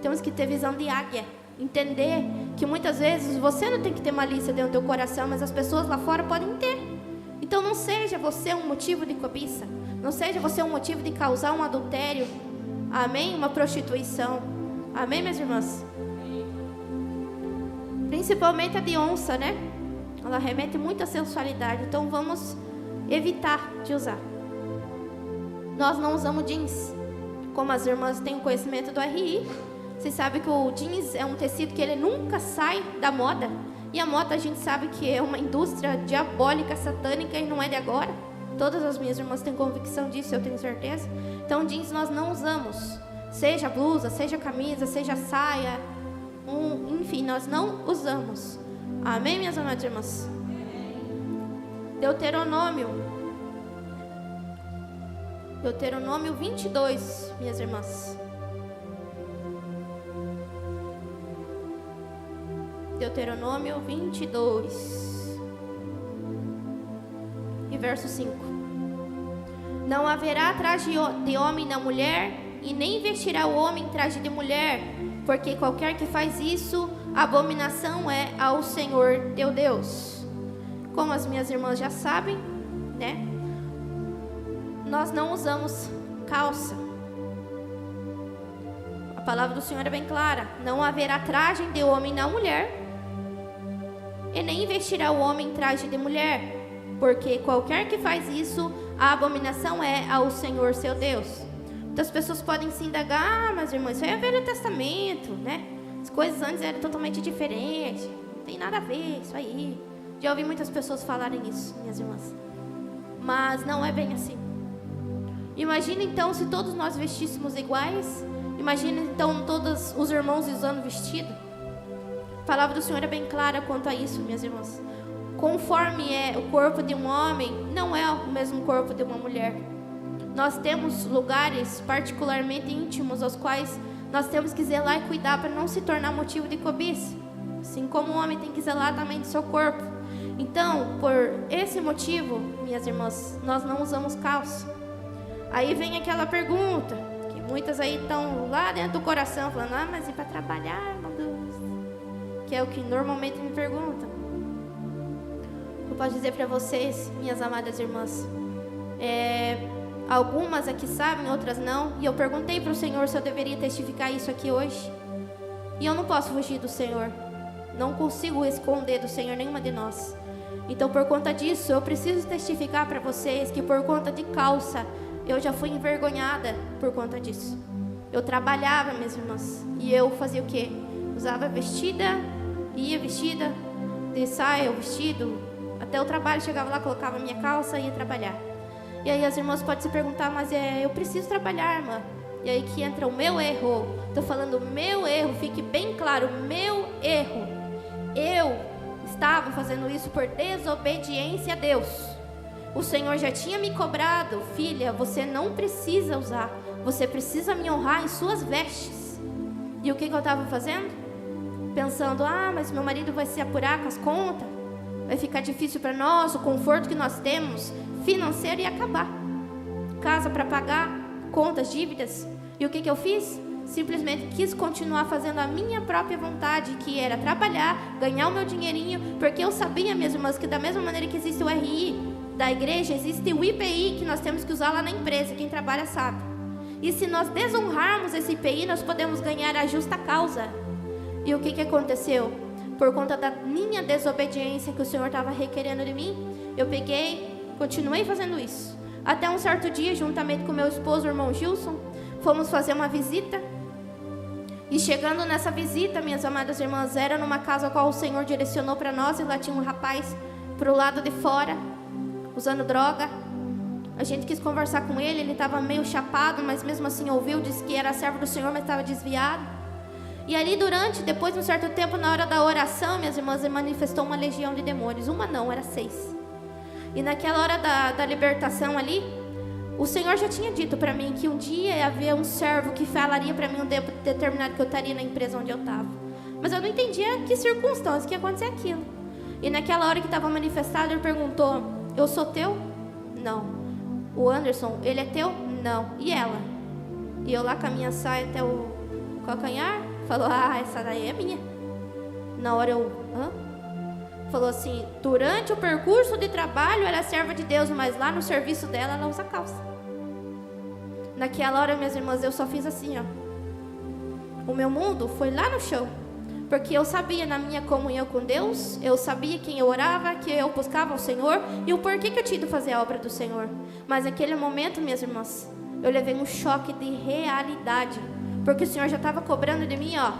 S1: temos que ter visão de águia. Entender que muitas vezes você não tem que ter malícia dentro do teu coração, mas as pessoas lá fora podem ter. Então não seja você um motivo de cobiça. Não seja você um motivo de causar um adultério. Amém? Uma prostituição. Amém, minhas irmãs? Principalmente a de onça, né? Ela remete muito à sensualidade. Então vamos evitar de usar. Nós não usamos jeans. Como as irmãs têm o conhecimento do RI, vocês sabem que o jeans é um tecido que ele nunca sai da moda. E a moda a gente sabe que é uma indústria diabólica, satânica, e não é de agora. Todas as minhas irmãs têm convicção disso, eu tenho certeza. Então jeans nós não usamos. Seja blusa, seja camisa, seja saia, enfim, nós não usamos. Amém, minhas amadas irmãs? Deuteronômio 22, minhas irmãs. Deuteronômio 22 e verso 5. Não haverá traje de homem na mulher, e nem vestirá o homem traje de mulher, porque qualquer que faz isso, abominação é ao Senhor teu Deus. Como as minhas irmãs já sabem, né? Nós não usamos calça. A palavra do Senhor é bem clara. Não haverá traje de homem na mulher, e nem vestirá o homem traje de mulher, porque qualquer que faz isso, a abominação é ao Senhor seu Deus. Muitas pessoas podem se indagar, mas irmãos, isso aí é Velho Testamento, né? As coisas antes eram totalmente diferentes, não tem nada a ver isso aí. Já ouvi muitas pessoas falarem isso, minhas irmãs. Mas não é bem assim. Imagina então se todos nós vestíssemos iguais. Imagina então todos os irmãos usando vestido. A palavra do Senhor é bem clara quanto a isso, minhas irmãs. Conforme é o corpo de um homem, não é o mesmo corpo de uma mulher. Nós temos lugares particularmente íntimos aos quais nós temos que zelar e cuidar para não se tornar motivo de cobiça. Assim como o homem tem que zelar também do seu corpo. Então, por esse motivo, minhas irmãs, nós não usamos calça. Aí vem aquela pergunta, que muitas aí estão lá dentro do coração, falando, mas e para trabalhar, meu Deus? Que é o que normalmente me perguntam. Eu posso dizer para vocês, minhas amadas irmãs, algumas aqui sabem, outras não. E eu perguntei para o Senhor se eu deveria testificar isso aqui hoje. E eu não posso fugir do Senhor. Não consigo esconder do Senhor nenhuma de nós. Então, por conta disso, eu preciso testificar para vocês que por conta de calça, eu já fui envergonhada por conta disso. Eu trabalhava, minhas irmãs, e eu fazia o quê? Usava vestida, ia vestida, de saia, o vestido, até o trabalho, chegava lá, colocava minha calça e ia trabalhar. E aí as irmãs podem se perguntar, mas eu preciso trabalhar, irmã. E aí que entra o meu erro. Estou falando meu erro, fique bem claro, meu erro. Eu estava fazendo isso por desobediência a Deus. O Senhor já tinha me cobrado, filha, você não precisa usar, você precisa me honrar em suas vestes. E o que eu estava fazendo? Pensando, mas meu marido vai se apurar com as contas, vai ficar difícil para nós, o conforto que nós temos financeiro ia acabar. Casa para pagar, contas, dívidas. E o que eu fiz? Simplesmente quis continuar fazendo a minha própria vontade, que era trabalhar, ganhar o meu dinheirinho, porque eu sabia, minhas irmãs, que da mesma maneira que existe o RI da igreja, existe o IPI que nós temos que usar lá na empresa, quem trabalha sabe. E se nós desonrarmos esse IPI, nós podemos ganhar a justa causa. E o que aconteceu? Por conta da minha desobediência que o Senhor estava requerendo de mim, eu peguei, continuei fazendo isso. Até um certo dia, juntamente com meu esposo, o irmão Gilson, fomos fazer uma visita. E chegando nessa visita, minhas amadas irmãs, era numa casa a qual o Senhor direcionou para nós. E lá tinha um rapaz pro lado de fora, usando droga. A gente quis conversar com ele, ele estava meio chapado, mas mesmo assim ouviu, disse que era servo do Senhor, mas estava desviado. E ali depois de um certo tempo, na hora da oração, minhas irmãs, ele manifestou uma legião de demônios. Uma não, era 6. E naquela hora da libertação ali, o Senhor já tinha dito para mim que um dia ia haver um servo que falaria para mim um tempo determinado que eu estaria na empresa onde eu estava. Mas eu não entendia que circunstância que ia acontecer aquilo. E naquela hora que estava manifestado, ele perguntou: eu sou teu? Não. O Anderson, ele é teu? Não. E ela? E eu lá com a minha saia até o calcanhar, falou: ah, essa daí é minha. Na hora eu: hã? Falou assim: durante o percurso de trabalho ela é serva de Deus, mas lá no serviço dela ela usa calça. Naquela hora, minhas irmãs, eu só fiz assim, ó. O meu mundo foi lá no chão, porque eu sabia na minha comunhão com Deus, eu sabia quem eu orava, que eu buscava o Senhor e o porquê que eu tinha ido fazer a obra do Senhor. Mas naquele momento, minhas irmãs, eu levei um choque de realidade, porque o Senhor já estava cobrando de mim, ó,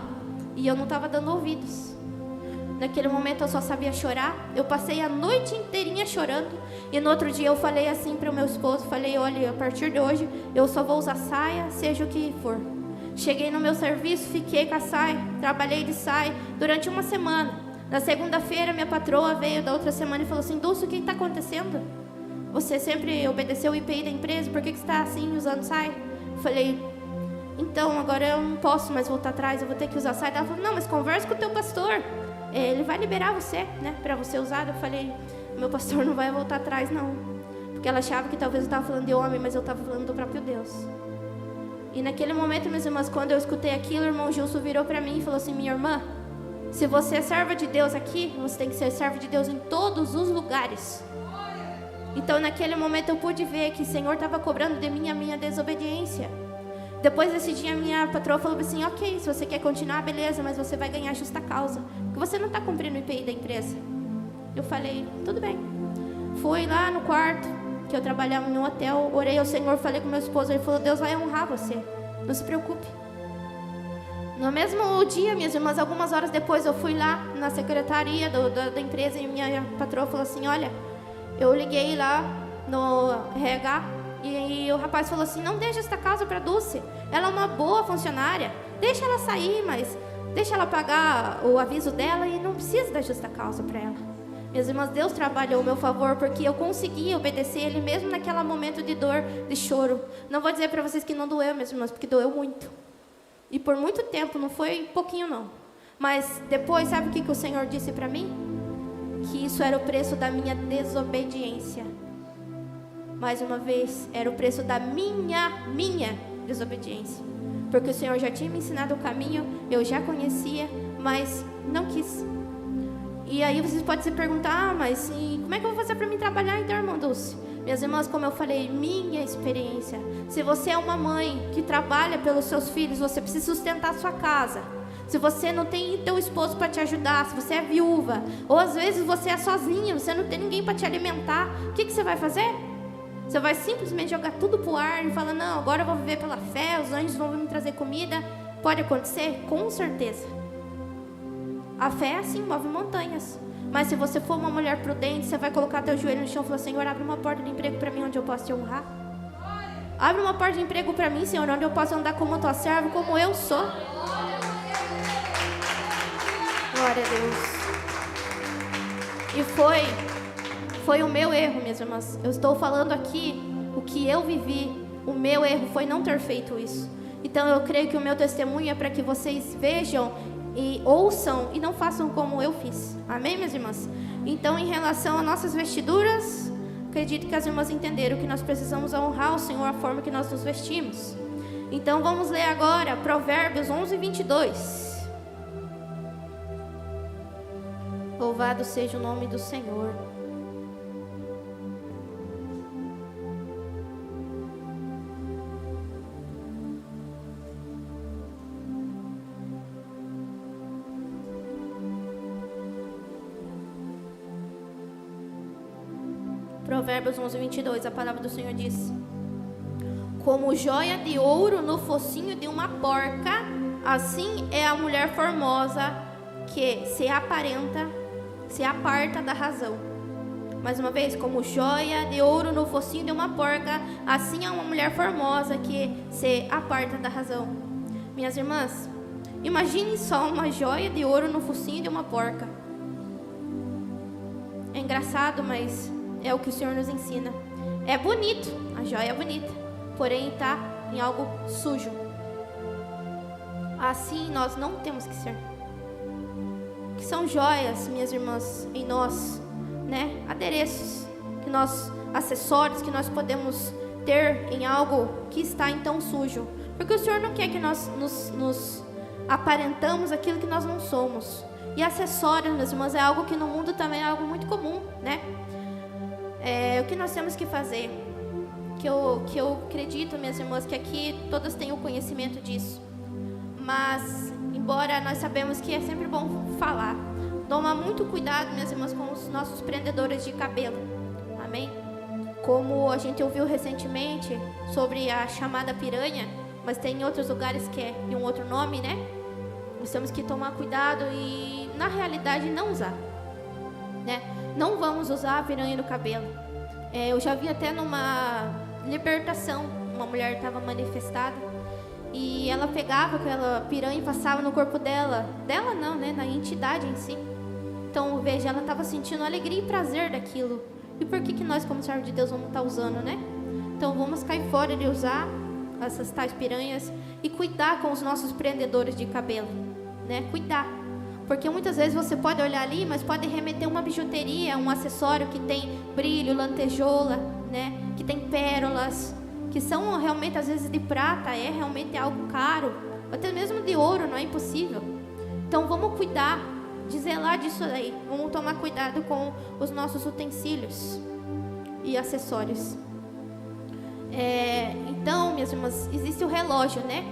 S1: e eu não estava dando ouvidos. Naquele momento eu só sabia chorar. Eu passei a noite inteirinha chorando. E no outro dia eu falei assim para o meu esposo, falei: olha, a partir de hoje eu só vou usar saia, seja o que for. Cheguei no meu serviço, fiquei com a saia, trabalhei de saia durante uma semana. Na segunda-feira minha patroa veio da outra semana e falou assim: Dulce, o que está acontecendo? Você sempre obedeceu o IPI da empresa, por que você está assim usando saia? Eu falei: então agora eu não posso mais voltar atrás, eu vou ter que usar saia. Ela falou: não, mas conversa com o teu pastor, ele vai liberar você, né, para você usar. Eu falei: meu pastor não vai voltar atrás não, porque ela achava que talvez eu estava falando de homem, mas eu estava falando do próprio Deus. E naquele momento, minhas irmãs, quando eu escutei aquilo, o irmão Gilson virou para mim e falou assim: minha irmã, se você é serva de Deus aqui, você tem que ser serva de Deus em todos os lugares. Então naquele momento eu pude ver que o Senhor estava cobrando de mim a minha desobediência. Depois desse dia, minha patroa falou assim: ok, se você quer continuar, beleza, mas você vai ganhar justa causa, porque você não está cumprindo o IPI da empresa. Eu falei: tudo bem. Fui lá no quarto, que eu trabalhava no hotel, orei ao Senhor, falei com meu esposo, ele falou: Deus vai honrar você, não se preocupe. No mesmo dia, minhas irmãs, algumas horas depois, eu fui lá na secretaria da empresa e minha patroa falou assim: olha, eu liguei lá no RH e o rapaz falou assim: não deixa esta causa para Dulce, ela é uma boa funcionária, deixa ela sair, mas deixa ela pagar o aviso dela e não precisa da justa causa para ela. Minhas irmãs, Deus trabalhou ao meu favor, porque eu consegui obedecer Ele mesmo naquele momento de dor, de choro. Não vou dizer para vocês que não doeu, minhas irmãs, porque doeu muito. E por muito tempo, não foi pouquinho não. Mas depois, sabe o que o Senhor disse para mim? Que isso era o preço da minha desobediência. Mais uma vez, era o preço da minha desobediência. Porque o Senhor já tinha me ensinado o caminho, eu já conhecia, mas não quis. E aí vocês podem se perguntar: mas como é que eu vou fazer para mim trabalhar então, irmã Dulce? Minhas irmãs, como eu falei, minha experiência. Se você é uma mãe que trabalha pelos seus filhos, você precisa sustentar a sua casa. Se você não tem teu esposo para te ajudar, se você é viúva, ou às vezes você é sozinha, você não tem ninguém para te alimentar, o que você vai fazer? Você vai simplesmente jogar tudo pro ar e falar: não, agora eu vou viver pela fé, os anjos vão me trazer comida? Pode acontecer? Com certeza. A fé é assim, move montanhas. Mas se você for uma mulher prudente, você vai colocar teu joelho no chão e falar: Senhor, abre uma porta de emprego para mim onde eu posso te honrar. Abre uma porta de emprego para mim, Senhor, onde eu posso andar como tua serva, como eu sou. Glória a Deus. E foi o meu erro, minhas irmãs. Eu estou falando aqui o que eu vivi. O meu erro foi não ter feito isso. Então eu creio que o meu testemunho é para que vocês vejam e ouçam e não façam como eu fiz. Amém, minhas irmãs? Então, em relação às nossas vestiduras, acredito que as irmãs entenderam que nós precisamos honrar o Senhor a forma que nós nos vestimos. Então, vamos ler agora Provérbios 11, 22. Louvado seja o nome do Senhor. Provérbios 11:22, a palavra do Senhor diz: como joia de ouro no focinho de uma porca, assim é a mulher formosa que se aparta da razão. Mais uma vez, como joia de ouro no focinho de uma porca, assim é uma mulher formosa que se aparta da razão. Minhas irmãs, imagine só uma joia de ouro no focinho de uma porca. É engraçado, mas é o que o Senhor nos ensina. É bonito, a joia é bonita, porém está em algo sujo. Assim nós não temos que ser. Que são joias, minhas irmãs, em nós, né? Adereços, acessórios que nós podemos ter em algo que está então sujo. Porque o Senhor não quer que nós nos aparentamos aquilo que nós não somos. E acessórios, minhas irmãs, é algo que no mundo também é algo muito comum, né? O que nós temos que fazer? Que eu acredito, minhas irmãs, que aqui todas têm o conhecimento disso. Mas, embora nós sabemos que é sempre bom falar, tomar muito cuidado, minhas irmãs, com os nossos prendedores de cabelo. Amém? Como a gente ouviu recentemente sobre a chamada piranha, mas tem em outros lugares que é de um outro nome, né? Nós temos que tomar cuidado e, na realidade, não usar, né? Não vamos usar a piranha no cabelo. Eu já vi até numa libertação, uma mulher estava manifestada e ela pegava aquela piranha e passava no corpo dela. Dela não, né? Na entidade em si. Então, veja, ela estava sentindo alegria e prazer daquilo. E por que nós, como servos de Deus, vamos estar usando, né? Então, vamos cair fora de usar essas tais piranhas e cuidar com os nossos prendedores de cabelo, né? Cuidar. Porque muitas vezes você pode olhar ali, mas pode remeter uma bijuteria, um acessório que tem brilho, lantejoula, né? Que tem pérolas, que são realmente às vezes de prata, realmente algo caro, até mesmo de ouro, não é impossível. Então vamos cuidar de zelar disso aí. Vamos tomar cuidado com os nossos utensílios e acessórios. Então, minhas irmãs, existe o relógio, né?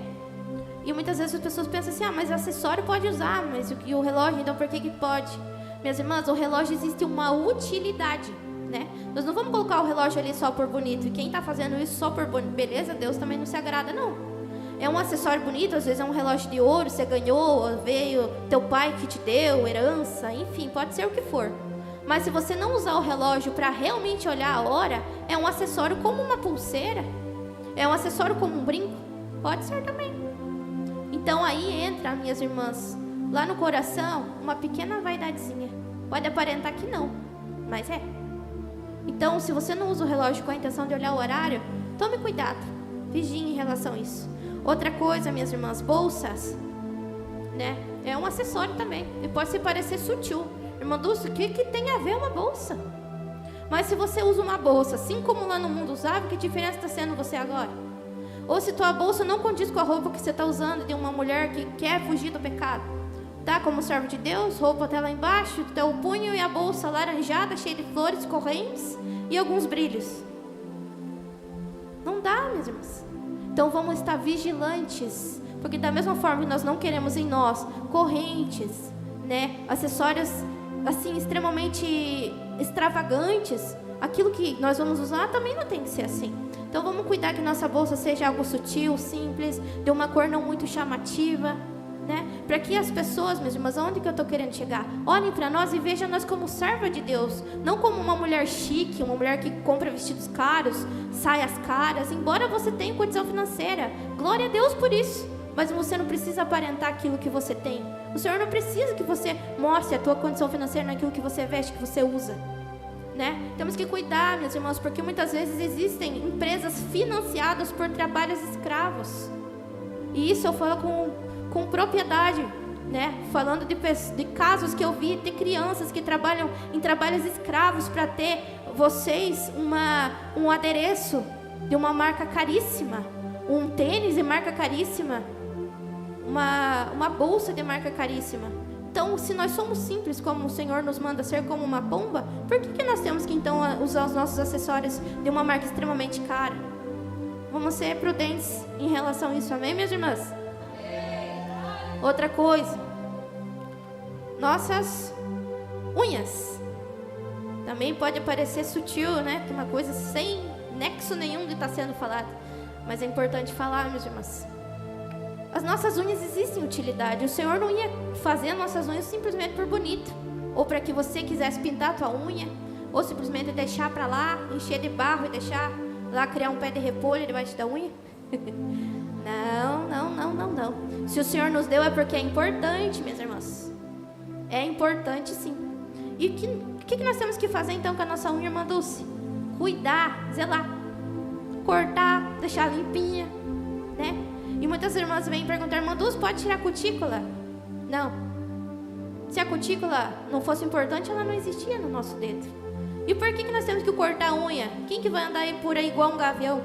S1: E muitas vezes as pessoas pensam assim, mas acessório pode usar, mas o relógio, então por que pode? Minhas irmãs, o relógio existe uma utilidade, né? Nós não vamos colocar o relógio ali só por bonito. E quem está fazendo isso só por beleza, Deus também não se agrada, não. É um acessório bonito, às vezes é um relógio de ouro, você ganhou, veio teu pai que te deu, herança, enfim, pode ser o que for. Mas se você não usar o relógio para realmente olhar a hora, é um acessório como uma pulseira, é um acessório como um brinco, pode ser também. Então aí entra, minhas irmãs, lá no coração, uma pequena vaidadezinha. Pode aparentar que não, mas é. Então, se você não usa o relógio com a intenção de olhar o horário, tome cuidado, vigie em relação a isso. Outra coisa, minhas irmãs, bolsas, né? É um acessório também, e pode se parecer sutil. Irmã Dulce, o que tem a ver uma bolsa? Mas se você usa uma bolsa, assim como lá no mundo usava, que diferença está sendo você agora? Ou se tua bolsa não condiz com a roupa que você está usando de uma mulher que quer fugir do pecado, tá? Como servo de Deus, roupa até lá embaixo, teu punho e a bolsa laranjada, cheia de flores, correntes e alguns brilhos. Não dá, minhas irmãs. Então vamos estar vigilantes, porque da mesma forma que nós não queremos em nós correntes, né? Acessórios assim extremamente extravagantes, aquilo que nós vamos usar também não tem que ser assim. Então vamos cuidar que nossa bolsa seja algo sutil, simples, de uma cor não muito chamativa, né? Para que as pessoas, meus irmãos, aonde que eu estou querendo chegar? Olhem para nós e vejam nós como serva de Deus, não como uma mulher chique, uma mulher que compra vestidos caros, saias caras, embora você tenha condição financeira. Glória a Deus por isso. Mas você não precisa aparentar aquilo que você tem. O Senhor não precisa que você mostre a tua condição financeira naquilo que você veste, que você usa, né? Temos que cuidar, meus irmãos, porque muitas vezes existem empresas financiadas por trabalhos escravos. E isso eu falo com propriedade, né? Falando de casos que eu vi, de crianças que trabalham em trabalhos escravos para ter um adereço de uma marca caríssima, um tênis de marca caríssima, uma bolsa de marca caríssima. Então, se nós somos simples, como o Senhor nos manda ser como uma pomba, por que nós temos que então usar os nossos acessórios de uma marca extremamente cara? Vamos ser prudentes em relação a isso, amém, minhas irmãs? Outra coisa, nossas unhas. Também pode parecer sutil, né? Uma coisa sem nexo nenhum de estar sendo falado. Mas é importante falar, meus irmãos. As nossas unhas existem utilidade. O Senhor não ia fazer as nossas unhas simplesmente por bonito. Ou para que você quisesse pintar a tua unha. Ou simplesmente deixar para lá, encher de barro e deixar lá criar um pé de repolho debaixo da unha. Não. Se o Senhor nos deu é porque é importante, minhas irmãs. É importante sim. E o que nós temos que fazer então com a nossa unha, irmã Dulce? Cuidar, zelar. Cortar, deixar limpinha, né? E muitas irmãs vêm perguntar, irmã Dulce, pode tirar a cutícula? Não. Se a cutícula não fosse importante, ela não existia no nosso dedo. E por que nós temos que cortar a unha? Quem que vai andar aí por aí igual um gavião?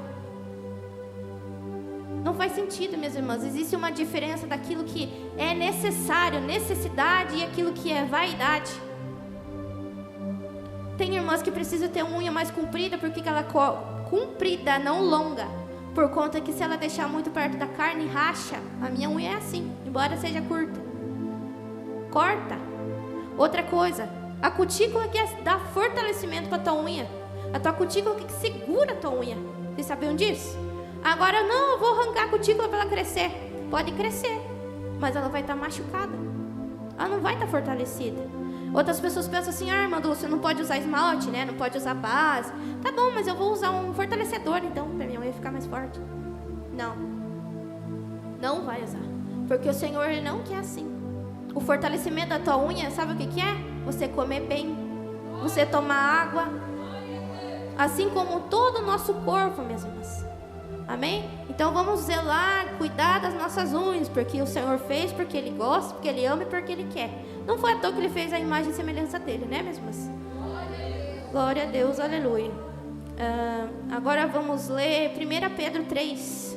S1: Não faz sentido, minhas irmãs. Existe uma diferença daquilo que é necessário, necessidade, e aquilo que é vaidade. Tem irmãs que precisam ter uma unha mais comprida, porque ela comprida, não longa. Por conta que se ela deixar muito perto da carne, racha. A minha unha é assim, embora seja curta. Corta. Outra coisa, a cutícula que dá fortalecimento para a tua unha. A tua cutícula que segura a tua unha. Vocês sabiam disso? Agora não, eu vou arrancar a cutícula para ela crescer. Pode crescer, mas ela vai estar machucada. Ela não vai estar fortalecida. Outras pessoas pensam assim, irmã Dulce, você não pode usar esmalte, né? Não pode usar base. Tá bom, mas eu vou usar um fortalecedor, então, para minha unha ficar mais forte. Não. Não vai usar. Porque o Senhor, Ele não quer assim. O fortalecimento da tua unha, sabe o que é? Você comer bem. Você tomar água. Assim como todo o nosso corpo, minhas irmãs. Amém? Então vamos zelar, cuidar das nossas unhas, porque o Senhor fez, porque Ele gosta, porque Ele ama e porque Ele quer. Não foi à toa que Ele fez a imagem e semelhança dele, né, minhas irmãs? Glória a Deus, aleluia. Agora vamos ler 1 Pedro 3.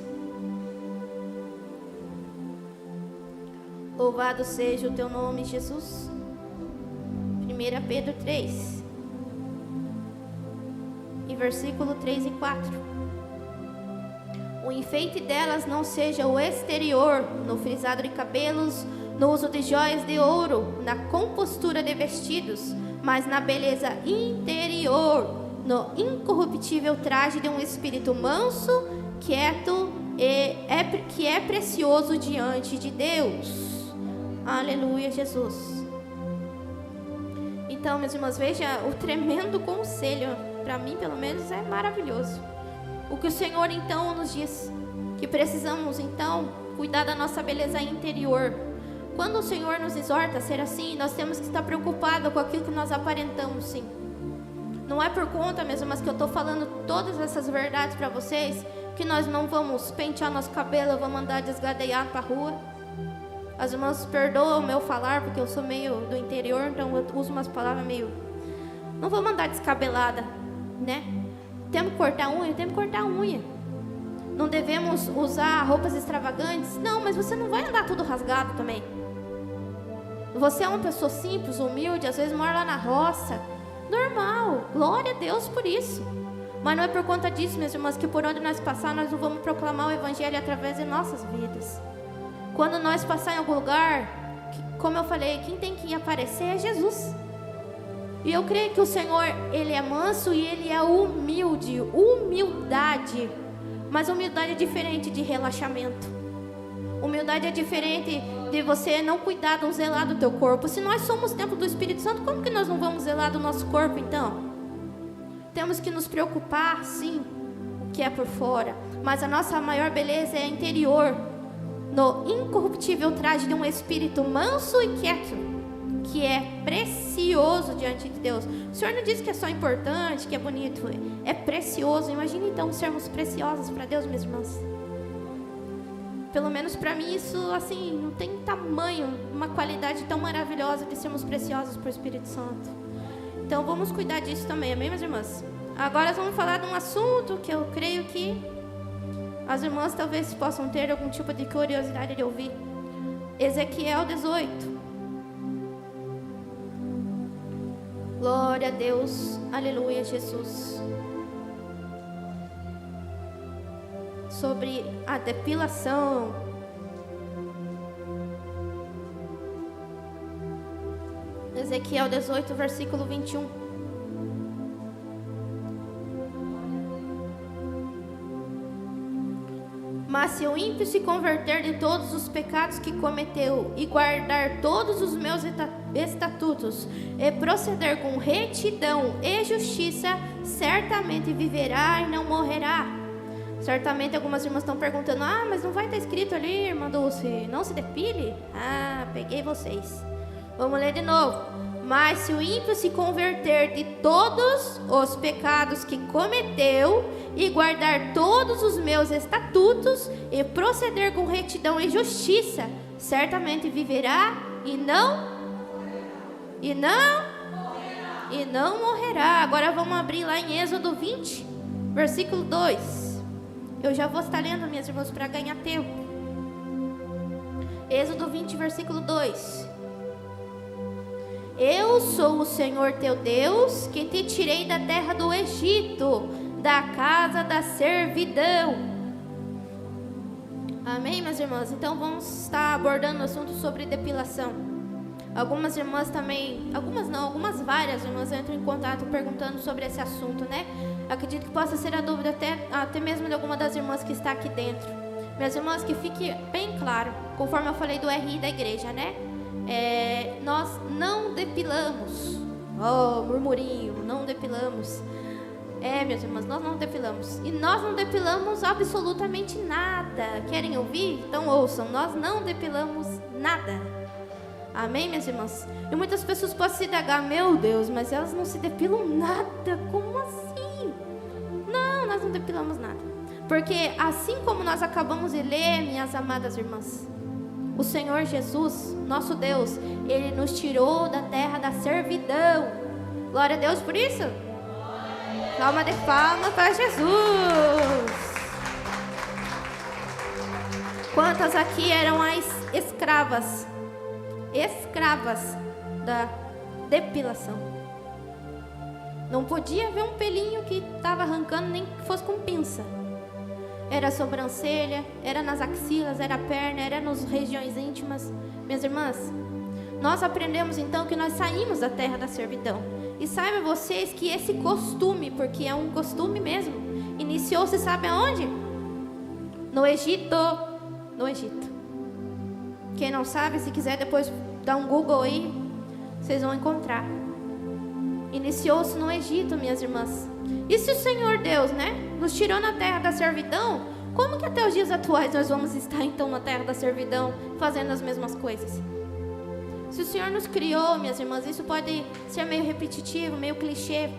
S1: Louvado seja o teu nome, Jesus. 1 Pedro 3. Em versículo 3 e 4. O enfeite delas não seja o exterior, no frisado de cabelos, no uso de joias de ouro, na compostura de vestidos, mas na beleza interior, no incorruptível traje de um espírito manso, quieto que é precioso diante de Deus. Aleluia, Jesus. Então, meus irmãos, veja o tremendo conselho, para mim pelo menos é maravilhoso. O que o Senhor então nos diz, que precisamos então cuidar da nossa beleza interior. Quando o Senhor nos exorta a ser assim, nós temos que estar preocupados com aquilo que nós aparentamos, sim. Não é por conta mesmo, mas que eu estou falando todas essas verdades para vocês, que nós não vamos pentear nosso cabelo, vamos andar desgadeado para a rua. As irmãs perdoam o meu falar, porque eu sou meio do interior, então eu uso umas palavras meio... Não vamos andar descabelada, né? Temos que cortar a unha, temos que cortar a unha. Não devemos usar roupas extravagantes. Não, mas você não vai andar tudo rasgado também. Você é uma pessoa simples, humilde, às vezes mora lá na roça. Normal, glória a Deus por isso. Mas não é por conta disso, meus irmãos, que por onde nós passar, nós não vamos proclamar o Evangelho através de nossas vidas. Quando nós passar em algum lugar, como eu falei, quem tem que aparecer é Jesus. E eu creio que o Senhor, Ele é manso e Ele é humilde. Humildade. Mas humildade é diferente de relaxamento. Humildade é diferente de você não cuidar, não zelar do teu corpo. Se nós somos templo do Espírito Santo, como que nós não vamos zelar do nosso corpo, então? Temos que nos preocupar, sim, o que é por fora. Mas a nossa maior beleza é interior. No incorruptível traje de um espírito manso e quieto, que é precioso diante de Deus. O Senhor não diz que é só importante, que é bonito, é precioso. Imagina então sermos preciosos para Deus, minhas irmãs. Pelo menos para mim isso assim não tem tamanho, uma qualidade tão maravilhosa de sermos preciosos para o Espírito Santo. Então vamos cuidar disso também, amém, minhas irmãs? Agora vamos falar de um assunto que eu creio que as irmãs talvez possam ter algum tipo de curiosidade de ouvir. Ezequiel 18. Glória a Deus, aleluia, Jesus. Sobre a depilação. Ezequiel 18, versículo 21. Mas se o ímpio se converter de todos os pecados que cometeu e guardar todos os meus estatutos e proceder com retidão e justiça, certamente viverá e não morrerá. Certamente algumas irmãs estão perguntando: mas não vai estar escrito ali, irmã Dulce, não se depile? Peguei vocês. Vamos ler de novo. Mas se o ímpio se converter de todos os pecados que cometeu e guardar todos os meus estatutos e proceder com retidão e justiça, certamente viverá e não morrerá. Agora vamos abrir lá em Êxodo 20, versículo 2. Eu já vou estar lendo, minhas irmãs, para ganhar tempo. Êxodo 20, versículo 2. Eu sou o Senhor teu Deus, que te tirei da terra do Egito, da casa da servidão. Amém, minhas irmãs? Então vamos estar abordando o assunto sobre depilação. Algumas irmãs também, algumas várias irmãs entram em contato perguntando sobre esse assunto, né? Acredito que possa ser a dúvida até mesmo de alguma das irmãs que está aqui dentro. Minhas irmãs, que fique bem claro, conforme eu falei do RI da igreja, né? Nós não depilamos. Murmurinho, não depilamos. Minhas irmãs, nós não depilamos. E nós não depilamos absolutamente nada. Querem ouvir? Então ouçam. Nós não depilamos nada. Amém, minhas irmãs? E muitas pessoas podem se indagar: meu Deus, mas elas não se depilam nada. Como assim? Não, nós não depilamos nada. Porque assim como nós acabamos de ler, minhas amadas irmãs, o Senhor Jesus, nosso Deus, Ele nos tirou da terra da servidão. Glória a Deus por isso. Salva de palmas para Jesus. Quantas aqui eram as escravas da depilação? Não podia ver um pelinho que estava arrancando, nem que fosse com pinça. Era a sobrancelha, era nas axilas, era a perna, era nas regiões íntimas. Minhas irmãs, nós aprendemos então que nós saímos da terra da servidão. E saibam vocês que esse costume, porque é um costume mesmo, iniciou-se, sabe aonde? No Egito. No Egito. Quem não sabe, se quiser depois dar um Google aí, vocês vão encontrar. Iniciou-se no Egito, minhas irmãs. E se o Senhor Deus, nos tirou na terra da servidão, como que até os dias atuais nós vamos estar então na terra da servidão, fazendo as mesmas coisas? Se o Senhor nos criou, minhas irmãs, isso pode ser meio repetitivo, meio clichê,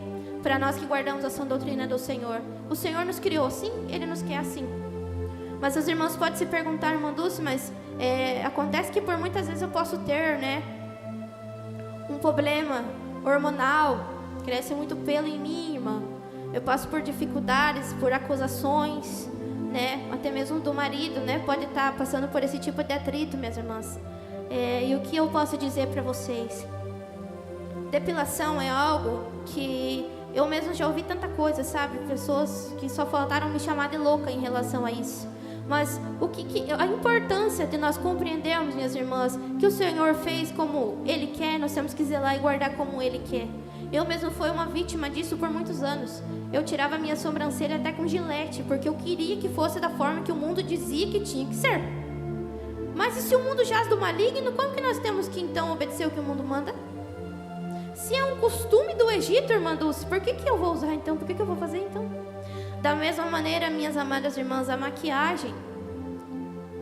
S1: para nós que guardamos a sã doutrina do Senhor. O Senhor nos criou, sim, Ele nos quer assim. Mas os irmãos podem se perguntar: irmã Dulce, mas acontece que por muitas vezes eu posso ter, um problema hormonal, cresce muito pelo em mim, irmã. Eu passo por dificuldades, por acusações, até mesmo do marido, pode estar passando por esse tipo de atrito, minhas irmãs. E o que eu posso dizer para vocês? Depilação é algo que eu mesmo já ouvi tanta coisa, sabe? Pessoas que só faltaram me chamar de louca em relação a isso. Mas a importância de nós compreendermos, minhas irmãs, que o Senhor fez como Ele quer, nós temos que zelar e guardar como Ele quer. Eu mesmo fui uma vítima disso por muitos anos. Eu tirava minha sobrancelha até com gilete, porque eu queria que fosse da forma que o mundo dizia que tinha que ser. Mas e se o mundo jaz do maligno, como que nós temos que então obedecer o que o mundo manda? Se é um costume do Egito, irmã Dulce, por que eu vou usar então? Por que eu vou fazer então? Da mesma maneira, minhas amadas irmãs, a maquiagem.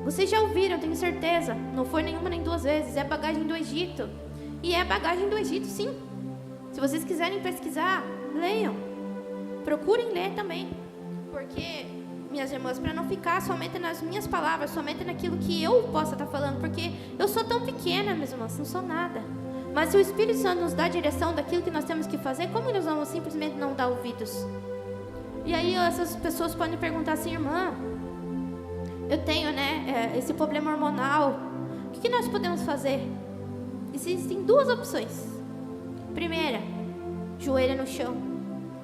S1: Vocês já ouviram, tenho certeza. Não foi nenhuma nem duas vezes. É bagagem do Egito. E é bagagem do Egito, sim. Se vocês quiserem pesquisar, leiam. Procurem ler também. Porque, minhas irmãs, para não ficar somente nas minhas palavras, somente naquilo que eu possa estar falando. Porque eu sou tão pequena, minhas irmãs, não sou nada. Mas se o Espírito Santo nos dá a direção daquilo que nós temos que fazer, como nós vamos simplesmente não dar ouvidos? E aí essas pessoas podem perguntar assim: irmã, eu tenho esse problema hormonal, o que nós podemos fazer? Existem duas opções. Primeira, joelho no chão: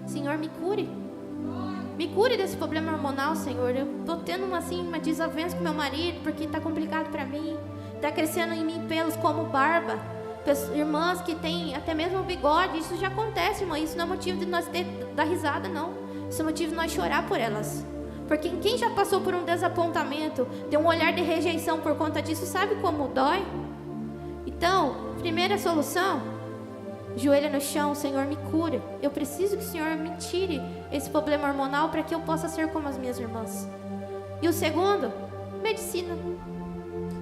S1: Senhor, me cure. Me cure desse problema hormonal, Senhor. Eu estou tendo uma desavença com meu marido, porque está complicado para mim. Está crescendo em mim pelos como barba. Irmãs que têm até mesmo bigode, isso já acontece, irmã. Isso não é motivo de nós dar risada, não. Isso é motivo de nós chorar por elas. Porque quem já passou por um desapontamento, tem um olhar de rejeição por conta disso, sabe como dói? Então, primeira solução, joelho no chão, Senhor, me cura. Eu preciso que o Senhor me tire esse problema hormonal para que eu possa ser como as minhas irmãs. E o segundo, medicina.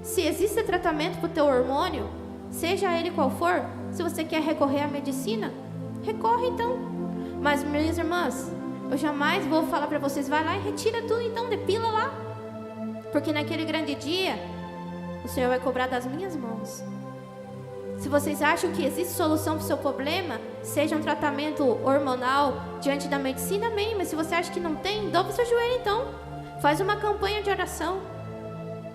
S1: Se existe tratamento para o teu hormônio, seja ele qual for, se você quer recorrer à medicina, recorre então. Mas, minhas irmãs, eu jamais vou falar para vocês, vai lá e retira tudo então, depila lá. Porque naquele grande dia, o Senhor vai cobrar das minhas mãos. Se vocês acham que existe solução para o seu problema, seja um tratamento hormonal diante da medicina, amém. Mas se você acha que não tem, dobra o seu joelho então. Faz uma campanha de oração.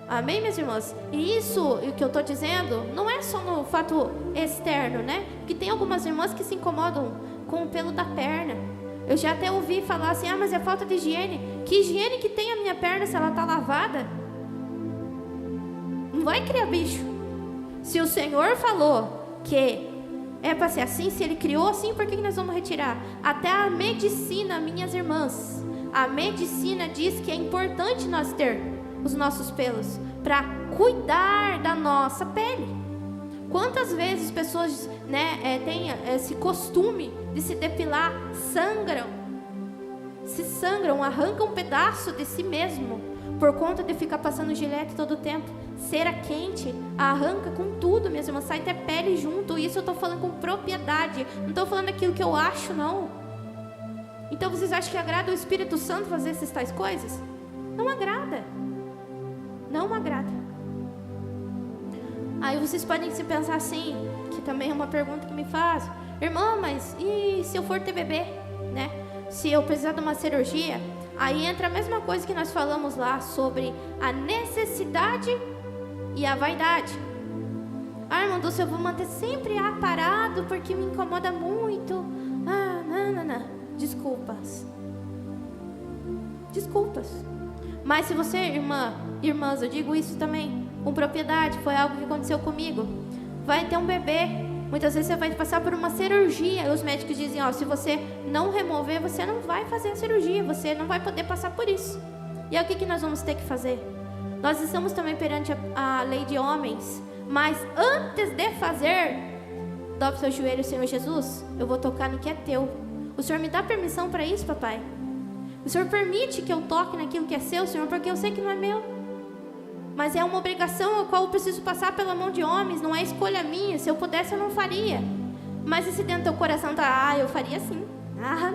S1: Amém, minhas irmãs? E isso, o que eu estou dizendo, não é só no fato externo, né? Porque tem algumas irmãs que se incomodam com o pelo da perna. Eu já até ouvi falar assim, mas é falta de higiene. Que higiene que tem a minha perna se ela está lavada? Não vai criar bicho. Se o Senhor falou que é para ser assim, se Ele criou assim, por que nós vamos retirar? Até a medicina, minhas irmãs, a medicina diz que é importante nós ter os nossos pelos para cuidar da nossa pele. Quantas vezes pessoas têm esse costume de se depilar, sangram, arrancam um pedaço de si mesmo por conta de ficar passando gilete todo o tempo. Cera quente, arranca com tudo, minhas irmãs, sai até pele junto. Isso eu estou falando com propriedade, não estou falando aquilo que eu acho, não. Então vocês acham que agrada o Espírito Santo fazer essas tais coisas? Não agrada. Não agrada. Aí vocês podem se pensar assim, que também é uma pergunta que me faz, irmã, mas e se eu for ter bebê, né? Se eu precisar de uma cirurgia, aí entra a mesma coisa que nós falamos lá sobre a necessidade e a vaidade. Irmã Dulce, eu vou manter sempre parado porque me incomoda muito. Não. Desculpas. Mas se você, irmãs, eu digo isso também, com propriedade, foi algo que aconteceu comigo. Vai ter um bebê, muitas vezes você vai passar por uma cirurgia, e os médicos dizem, se você não remover, você não vai fazer a cirurgia, você não vai poder passar por isso. E aí o que nós vamos ter que fazer? Nós estamos também perante a lei de homens, mas antes de fazer, dobre seu joelho, Senhor Jesus, eu vou tocar no que é teu. O Senhor me dá permissão para isso, papai? O Senhor permite que eu toque naquilo que é seu, Senhor, porque eu sei que não é meu. Mas é uma obrigação a qual eu preciso passar pela mão de homens, não é escolha minha. Se eu pudesse, eu não faria. Mas e se dentro do teu coração tá, eu faria sim.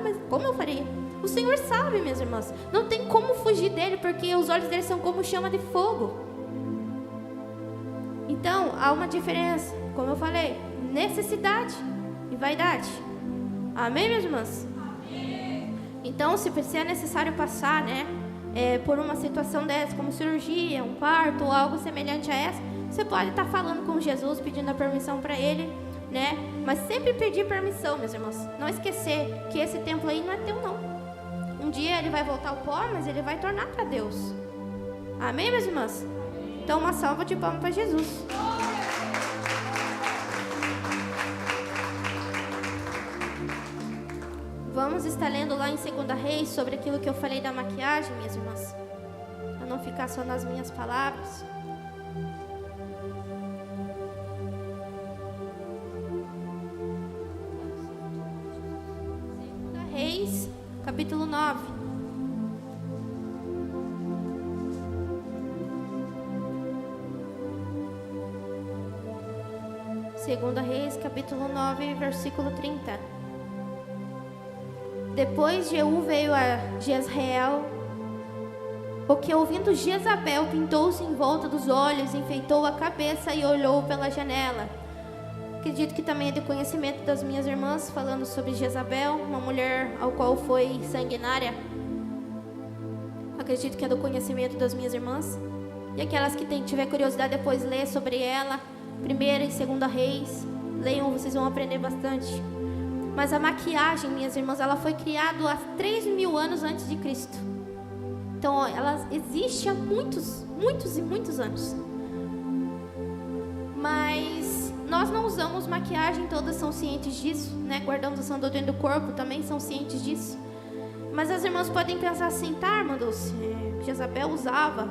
S1: Mas como eu faria? O Senhor sabe, minhas irmãs. Não tem como fugir dele, porque os olhos dele são como chama de fogo. Então, há uma diferença, como eu falei, necessidade e vaidade. Amém, minhas irmãs? Amém. Então, se é necessário passar, por uma situação dessa, como cirurgia, um parto ou algo semelhante a essa, você pode estar falando com Jesus, pedindo a permissão para Ele, Mas sempre pedir permissão, meus irmãos. Não esquecer que esse templo aí não é teu, não. Um dia ele vai voltar ao pó, mas ele vai tornar para Deus. Amém, meus irmãos? Então, uma salva de palmas para Jesus. Vamos estar lendo lá em 2 Reis sobre aquilo que eu falei da maquiagem, minhas irmãs. Para não ficar só nas minhas palavras. 2 Reis, capítulo 9. Segunda Reis, capítulo 9, versículo 30. Depois Jeú veio a Jezreel, o que ouvindo Jezabel pintou-se em volta dos olhos, enfeitou a cabeça e olhou pela janela. Acredito que também é de conhecimento das minhas irmãs, falando sobre Jezabel, uma mulher ao qual foi sanguinária. Acredito que é do conhecimento das minhas irmãs. E aquelas que tiver curiosidade depois ler sobre ela, 1ª e 2ª Reis, leiam, vocês vão aprender bastante. Mas a maquiagem, minhas irmãs, ela foi criada há 3.000 anos antes de Cristo. Então, ela existe há muitos anos. Mas nós não usamos maquiagem, todas são cientes disso, Guardamos a sã doutrina do corpo, também são cientes disso. Mas as irmãs podem pensar assim, tá, irmã Dulce, Jezabel usava,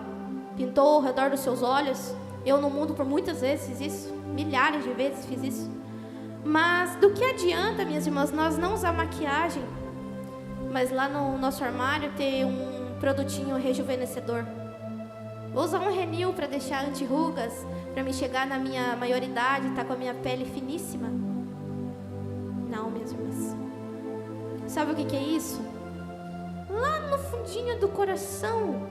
S1: pintou ao redor dos seus olhos. Eu no mundo por muitas vezes fiz isso, milhares de vezes fiz isso. Mas do que adianta, minhas irmãs, nós não usar maquiagem, mas lá no nosso armário ter um produtinho rejuvenescedor? Vou usar um Renil para deixar anti-rugas, para me chegar na minha maioridade, tá com a minha pele finíssima? Não, minhas irmãs. Sabe o que é isso? Lá no fundinho do coração,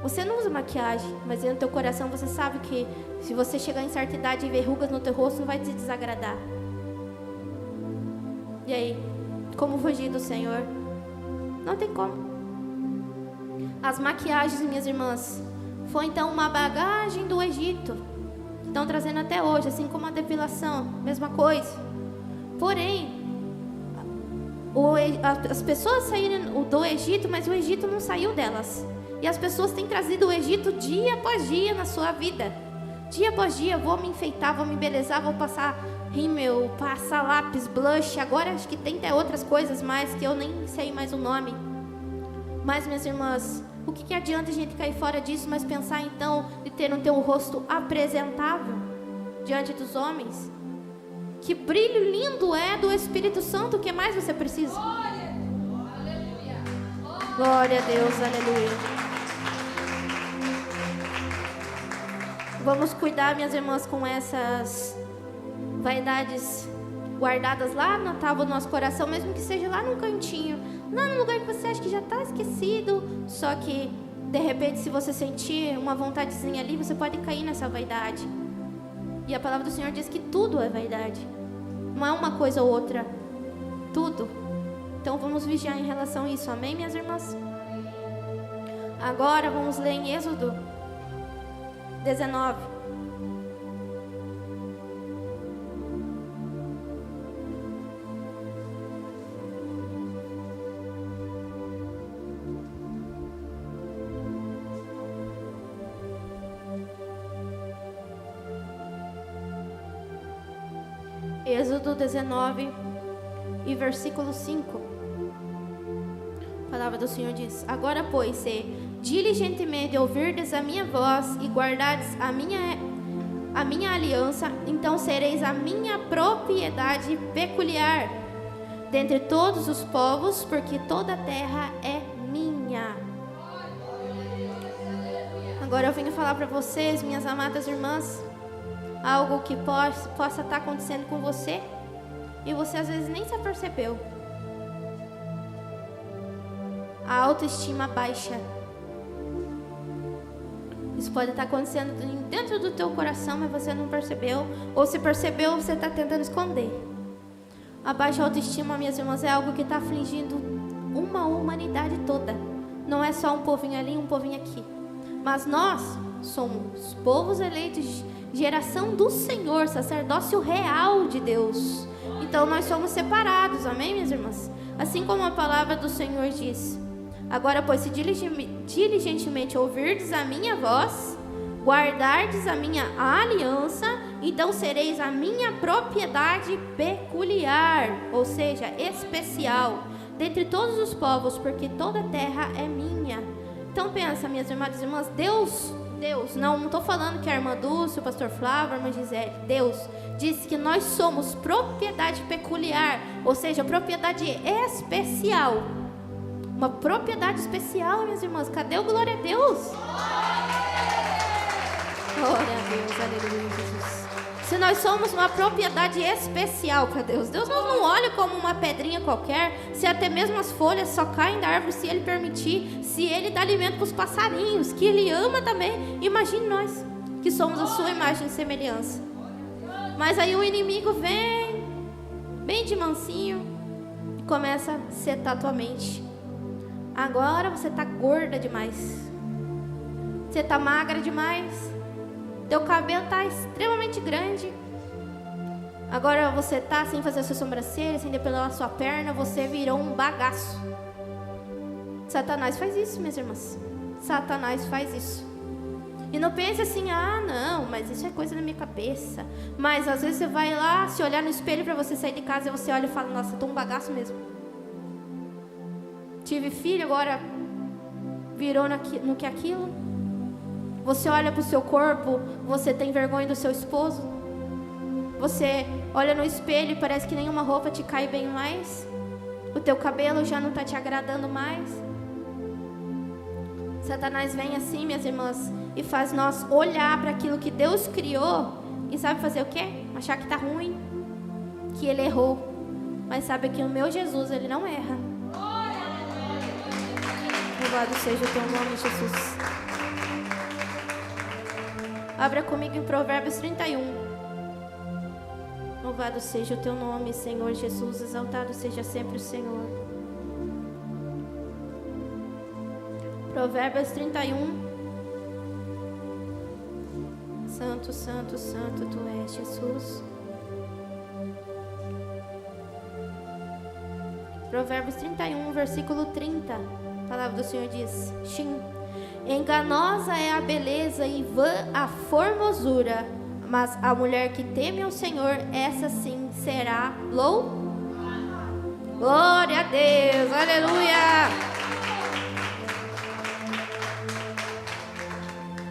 S1: você não usa maquiagem, mas dentro do teu coração você sabe que se você chegar em certa idade e ver rugas no teu rosto, não vai te desagradar. E aí, como fugir do Senhor? Não tem como. As maquiagens, minhas irmãs, foi então uma bagagem do Egito, que estão trazendo até hoje, assim como a depilação, mesma coisa. Porém, as pessoas saíram do Egito, mas o Egito não saiu delas. E as pessoas têm trazido o Egito dia após dia na sua vida. Dia após dia, vou me enfeitar, vou me embelezar, vou passar rímel, passar lápis, blush. Agora acho que tem até outras coisas mais que eu nem sei mais o nome. Mas, minhas irmãs, o que adianta a gente cair fora disso, mas pensar então de ter um rosto apresentável diante dos homens? Que brilho lindo é do Espírito Santo, o que mais você precisa? Glória a Deus, aleluia. Vamos cuidar, minhas irmãs, com essas vaidades guardadas lá na tábua do nosso coração, mesmo que seja lá num cantinho, lá no lugar que você acha que já está esquecido. Só que, de repente, se você sentir uma vontadezinha ali, você pode cair nessa vaidade. E a palavra do Senhor diz que tudo é vaidade. Não é uma coisa ou outra. Tudo. Então vamos vigiar em relação a isso. Amém, minhas irmãs? Agora vamos ler em Êxodo 19. Êxodo 19 e versículo 5. A palavra do Senhor diz: agora, pois, se diligentemente ouvirdes a minha voz e guardardes a minha aliança, então sereis a minha propriedade peculiar dentre todos os povos, porque toda a terra é minha. Agora eu venho falar para vocês, minhas amadas irmãs, algo que possa estar acontecendo com você e você às vezes nem se apercebeu. A autoestima baixa. Isso pode estar acontecendo dentro do teu coração, mas você não percebeu. Ou se percebeu, você está tentando esconder. A baixa autoestima, minhas irmãs, é algo que está afligindo uma humanidade toda. Não é só um povinho ali, um povinho aqui. Mas nós somos povos eleitos, geração do Senhor, sacerdócio real de Deus. Então nós somos separados, amém, minhas irmãs? Assim como a palavra do Senhor diz: agora, pois, se diligentemente ouvirdes a minha voz, guardardes a minha aliança, então sereis a minha propriedade peculiar, ou seja, especial, dentre todos os povos, porque toda a terra é minha. Então pensa, minhas amadas irmãs, Deus, não estou falando que a irmã Dulce, o pastor Flávio, a irmã Gisele, Deus disse que nós somos propriedade peculiar, ou seja, propriedade especial. Uma propriedade especial, minhas irmãs. Cadê o glória a Deus? Glória a Deus, aleluia, Jesus. Se nós somos uma propriedade especial para Deus, Deus não olha como uma pedrinha qualquer. Se até mesmo as folhas só caem da árvore se Ele permitir, se Ele dá alimento para os passarinhos, que Ele ama também. Imagine nós, que somos a sua imagem e semelhança. Mas aí o inimigo vem, bem de mansinho, e começa a setar tua mente. Agora você está gorda demais. Você está magra demais. Teu cabelo está extremamente grande. Agora você está sem fazer a sua sobrancelha, sem depilar a sua perna. Você virou um bagaço. Satanás faz isso, minhas irmãs. Satanás faz isso. E não pense assim, não, mas isso é coisa na minha cabeça. Mas às vezes você vai lá, se olhar no espelho para você sair de casa, e você olha e fala: nossa, eu tô um bagaço mesmo. tive filho, agora virou no que aquilo. Você olha para o seu corpo, você tem vergonha do seu esposo. Você olha no espelho e parece que nenhuma roupa te cai bem mais. O teu cabelo já não está te agradando mais. Satanás vem assim, minhas irmãs, e faz nós olhar para aquilo que Deus criou e sabe fazer o quê? Achar que está ruim, que ele errou. Mas sabe que o meu Jesus, ele não erra. Louvado seja o teu nome, Jesus. Abra comigo em Provérbios 31. Louvado seja o teu nome, Senhor Jesus. Exaltado seja sempre o Senhor. Provérbios 31. Santo, santo, santo tu és, Jesus. Provérbios 31, versículo 30. A palavra do Senhor diz: Shim. Enganosa é a beleza e vã a formosura, mas a mulher que teme ao Senhor, essa sim será glória a Deus, aleluia.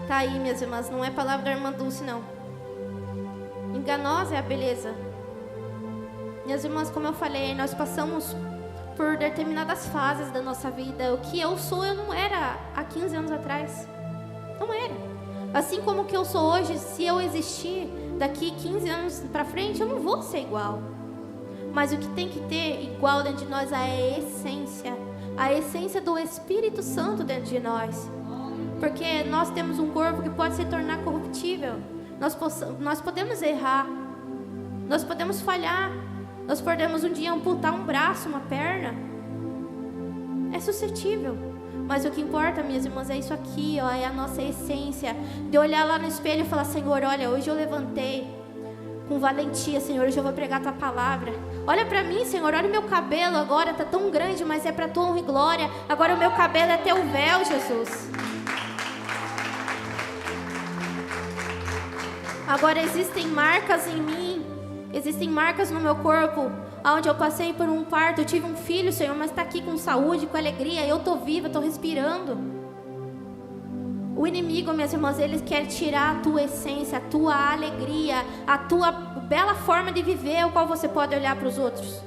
S1: Tá aí, minhas irmãs, não é palavra da irmã Dulce, não. Enganosa é a beleza. Minhas irmãs, como eu falei, nós passamos por determinadas fases da nossa vida. O que eu sou, eu não era há 15 anos atrás. Não era. Assim como o que eu sou hoje, se eu existir daqui 15 anos para frente, eu não vou ser igual. Mas o que tem que ter igual dentro de nós é a essência do Espírito Santo dentro de nós. Porque nós temos um corpo que pode se tornar corruptível. Nós podemos errar. Nós podemos falhar. Nós podemos um dia amputar um braço, uma perna. É suscetível. Mas o que importa, minhas irmãs, é isso aqui, ó, é a nossa essência. De olhar lá no espelho e falar: Senhor, olha, hoje eu levantei com valentia, Senhor, hoje eu vou pregar a tua palavra. Olha para mim, Senhor, olha o meu cabelo agora, tá tão grande, mas é para tua honra e glória. Agora o meu cabelo é teu véu, Jesus. Agora existem marcas em mim. Existem marcas no meu corpo, onde eu passei por um parto, eu tive um filho, Senhor, mas está aqui com saúde, com alegria, eu estou viva, estou respirando. O inimigo, minhas irmãs, ele quer tirar a tua essência, a tua alegria, a tua bela forma de viver, o qual você pode olhar para os outros.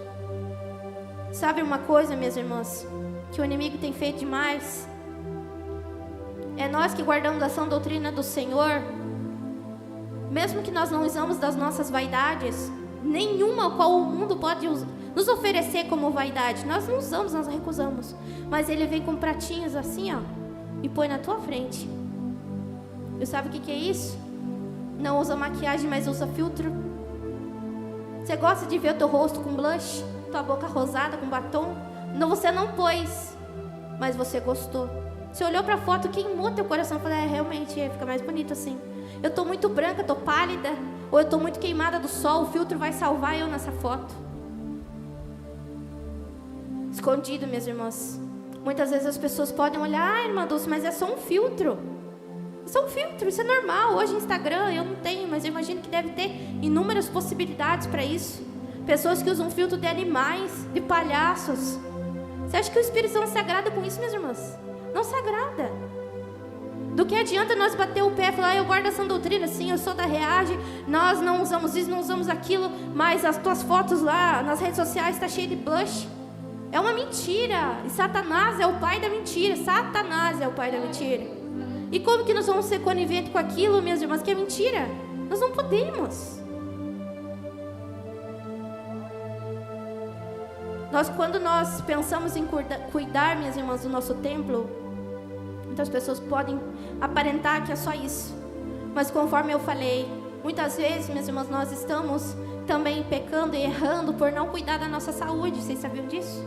S1: Sabe uma coisa, minhas irmãs, que o inimigo tem feito demais? É nós que guardamos a sã doutrina do Senhor. Mesmo que nós não usamos das nossas vaidades, nenhuma qual o mundo pode nos oferecer como vaidade, nós não usamos, nós recusamos. Mas ele vem com pratinhos assim, ó, e põe na tua frente. E sabe o que é isso? Não usa maquiagem, mas usa filtro. Você gosta de ver o teu rosto com blush, tua boca rosada com batom? Não, você não pôs, mas você gostou. Você olhou para a foto, queimou teu coração e falou: realmente, fica mais bonito assim. Eu estou muito branca, estou pálida, ou eu estou muito queimada do sol, o filtro vai salvar eu nessa foto. Escondido, minhas irmãs. Muitas vezes as pessoas podem olhar: irmã Dulce, mas é só um filtro. É só um filtro, isso é normal. Hoje Instagram eu não tenho, mas eu imagino que deve ter inúmeras possibilidades para isso. Pessoas que usam filtro de animais, de palhaços. Você acha que o Espírito Santo se agrada com isso, minhas irmãs? Não se agrada. Do que adianta nós bater o pé e falar: eu guardo essa doutrina, sim, eu sou da Reage, nós não usamos isso, não usamos aquilo, mas as tuas fotos lá nas redes sociais estão cheias de blush. É uma mentira. E Satanás é o pai da mentira. Satanás é o pai da mentira. E como que nós vamos ser coniventes com aquilo, minhas irmãs, que é mentira? Nós não podemos. Quando nós pensamos em cuidar, minhas irmãs, do nosso templo, muitas pessoas podem aparentar que é só isso. Mas conforme eu falei, muitas vezes, minhas irmãs, nós estamos também pecando e errando por não cuidar da nossa saúde. Vocês sabiam disso?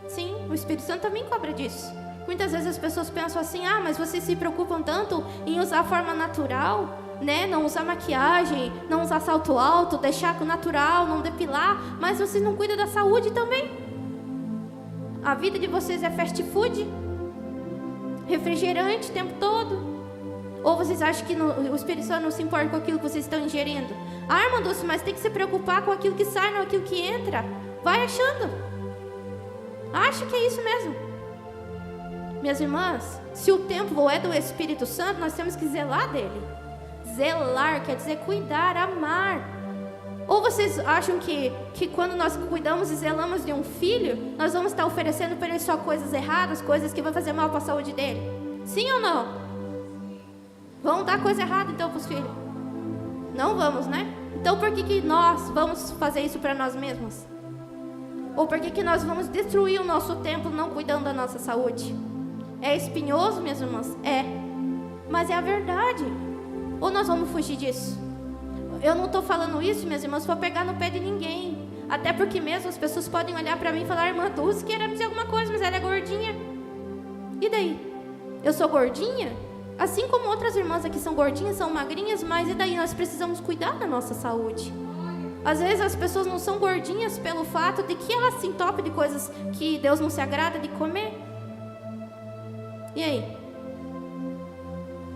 S1: Sim, o Espírito Santo também cobra disso. Muitas vezes as pessoas pensam assim: mas vocês se preocupam tanto em usar a forma natural, né? Não usar maquiagem, não usar salto alto, deixar natural, não depilar, mas vocês não cuidam da saúde também. A vida de vocês é fast food, refrigerante o tempo todo. Ou vocês acham que o Espírito Santo não se importa com aquilo que vocês estão ingerindo? Irmã Dulce, mas tem que se preocupar com aquilo que sai, não aquilo que entra. Vai achando. Acha que é isso mesmo? Minhas irmãs, se o templo é do Espírito Santo, nós temos que zelar dele. Zelar quer dizer cuidar, amar. Ou vocês acham que quando nós cuidamos e zelamos de um filho, nós vamos estar oferecendo para ele só coisas erradas, coisas que vão fazer mal para a saúde dele? Sim ou não? Vão dar coisa errada então para os filhos? Não vamos, né? Então por que nós vamos fazer isso para nós mesmos? Ou por que nós vamos destruir o nosso templo não cuidando da nossa saúde? É espinhoso, minhas irmãs? É. Mas é a verdade. Ou nós vamos fugir disso? Eu não estou falando isso, minhas irmãs, para pegar no pé de ninguém. Até porque mesmo as pessoas podem olhar para mim e falar: irmã Dulce queira dizer alguma coisa, mas ela é gordinha. E daí? Eu sou gordinha? Assim como outras irmãs aqui são gordinhas, são magrinhas, mas e daí? Nós precisamos cuidar da nossa saúde. Às vezes as pessoas não são gordinhas pelo fato de que elas se entopem de coisas que Deus não se agrada de comer. E aí?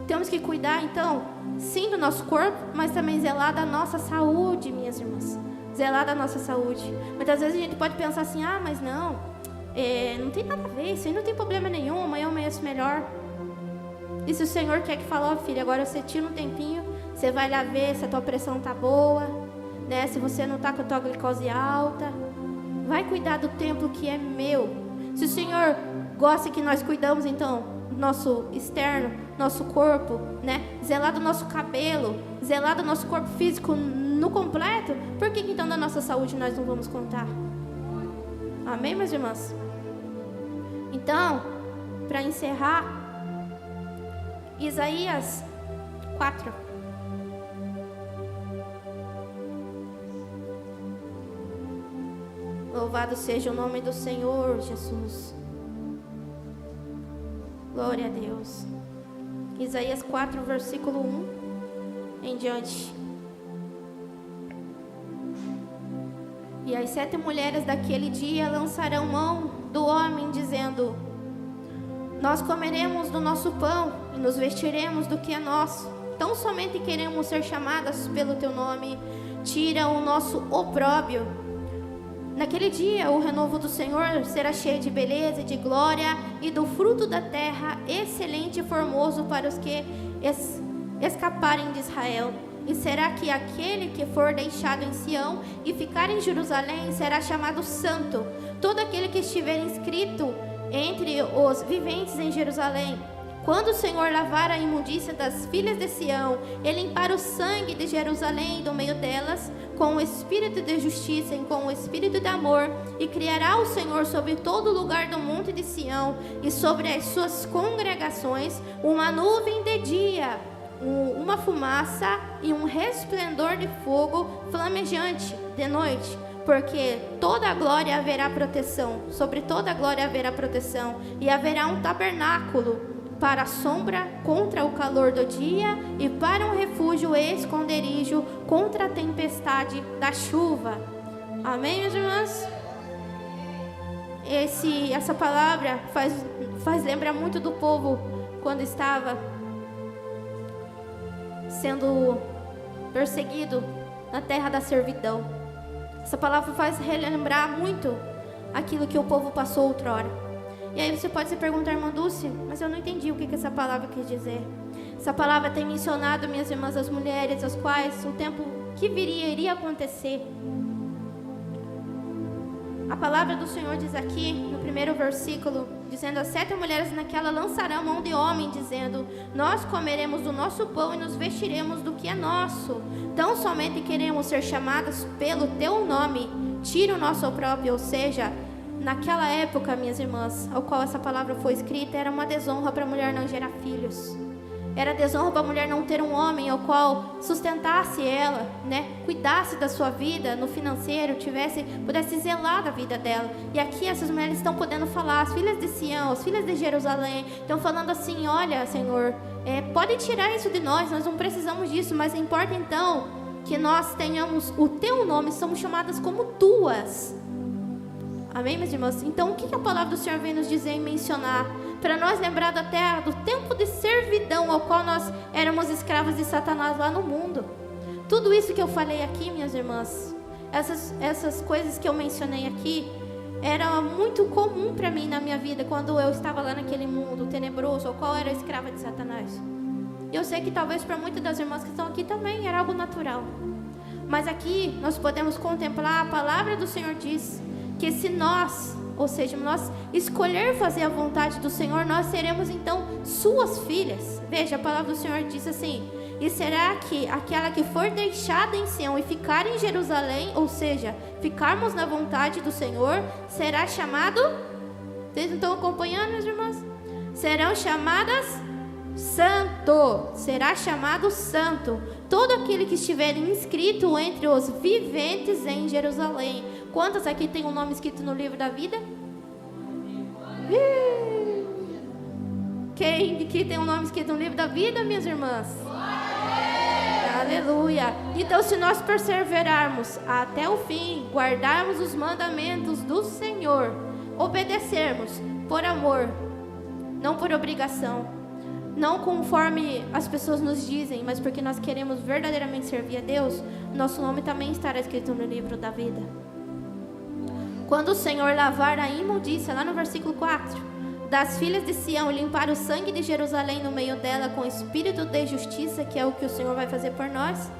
S1: Temos que cuidar, então, sim, do nosso corpo, mas também zelar da nossa saúde, minhas irmãs. Zelar da nossa saúde. Muitas vezes a gente pode pensar assim: ah, mas não tem nada a ver, isso aí não tem problema nenhum, amanhã eu amanheço melhor. E se o Senhor quer que fale: ó, filha, agora você tira um tempinho, você vai lá ver se a tua pressão tá boa, né? Se você não tá com a tua glicose alta, vai cuidar do templo que é meu. Se o Senhor gosta que nós cuidamos, então, nosso externo, nosso corpo, né? Zelar do nosso cabelo, zelar do nosso corpo físico no completo, por que então da nossa saúde nós não vamos contar? Amém, meus irmãos? Então, para encerrar, Isaías 4. Louvado seja o nome do Senhor Jesus. Glória a Deus. Isaías 4, versículo 1 em diante. E as 7 mulheres daquele dia lançarão mão do homem, dizendo: nós comeremos do nosso pão e nos vestiremos do que é nosso. Tão somente queremos ser chamadas pelo teu nome. Tira o nosso opróbrio. Naquele dia, o renovo do Senhor será cheio de beleza e de glória, e do fruto da terra, excelente e formoso para os que escaparem de Israel. E será que aquele que for deixado em Sião e ficar em Jerusalém será chamado santo, todo aquele que estiver inscrito entre os viventes em Jerusalém. Quando o Senhor lavar a imundícia das filhas de Sião e limpar o sangue de Jerusalém do meio delas, com o espírito de justiça e com o espírito de amor, e criará o Senhor sobre todo lugar do monte de Sião e sobre as suas congregações uma nuvem de dia, uma fumaça e um resplendor de fogo flamejante de noite. Porque toda a glória haverá proteção, sobre toda a glória haverá proteção, e haverá um tabernáculo para a sombra contra o calor do dia, e para um refúgio e esconderijo contra a tempestade da chuva. Amém, meus irmãos? Essa palavra faz lembrar muito do povo quando estava sendo perseguido na terra da servidão. Essa palavra faz relembrar muito aquilo que o povo passou outrora. E aí você pode se perguntar: irmã Dulce, mas eu não entendi o que essa palavra quis dizer. Essa palavra tem mencionado, minhas irmãs, as mulheres, as quais o tempo que iria acontecer. A palavra do Senhor diz aqui, no primeiro versículo, dizendo: as 7 mulheres naquela lançarão mão de homem, dizendo: nós comeremos do nosso pão e nos vestiremos do que é nosso. Tão somente queremos ser chamadas pelo teu nome. Tira o nosso opróbrio, ou seja, naquela época, minhas irmãs, ao qual essa palavra foi escrita, era uma desonra para a mulher não gerar filhos. Era desonra para a mulher não ter um homem ao qual sustentasse ela, né? Cuidasse da sua vida no financeiro, pudesse zelar da vida dela. E aqui essas mulheres estão podendo falar, as filhas de Sião, as filhas de Jerusalém, estão falando assim: olha, Senhor, pode tirar isso de nós não precisamos disso, mas importa então que nós tenhamos o teu nome, somos chamadas como tuas. Amém, meus irmãos? Então, o que a palavra do Senhor vem nos dizer e mencionar? Para nós lembrar da terra, do tempo de servidão ao qual nós éramos escravos de Satanás lá no mundo. Tudo isso que eu falei aqui, minhas irmãs, essas coisas que eu mencionei aqui, era muito comum para mim na minha vida, quando eu estava lá naquele mundo tenebroso, ao qual era escrava de Satanás. Eu sei que talvez para muitas das irmãs que estão aqui também era algo natural. Mas aqui nós podemos contemplar, a palavra do Senhor diz que se nós, ou seja, nós escolher fazer a vontade do Senhor, nós seremos então suas filhas. Veja, a palavra do Senhor diz assim: e será que aquela que for deixada em Sião e ficar em Jerusalém, ou seja, ficarmos na vontade do Senhor, será chamado, vocês não estão acompanhando, meus irmãos? Serão chamadas santo, será chamado santo todo aquele que estiver inscrito entre os viventes em Jerusalém. Quantas aqui tem um nome escrito no livro da vida? Quem aqui tem um nome escrito no livro da vida, minhas irmãs? Aleluia. Então, se nós perseverarmos até o fim, guardarmos os mandamentos do Senhor, obedecermos por amor, não por obrigação, não conforme as pessoas nos dizem, mas porque nós queremos verdadeiramente servir a Deus, nosso nome também estará escrito no livro da vida. Quando o Senhor lavar a imundícia, lá no versículo 4, das filhas de Sião, limpar o sangue de Jerusalém no meio dela com espírito de justiça, que é o que o Senhor vai fazer por nós,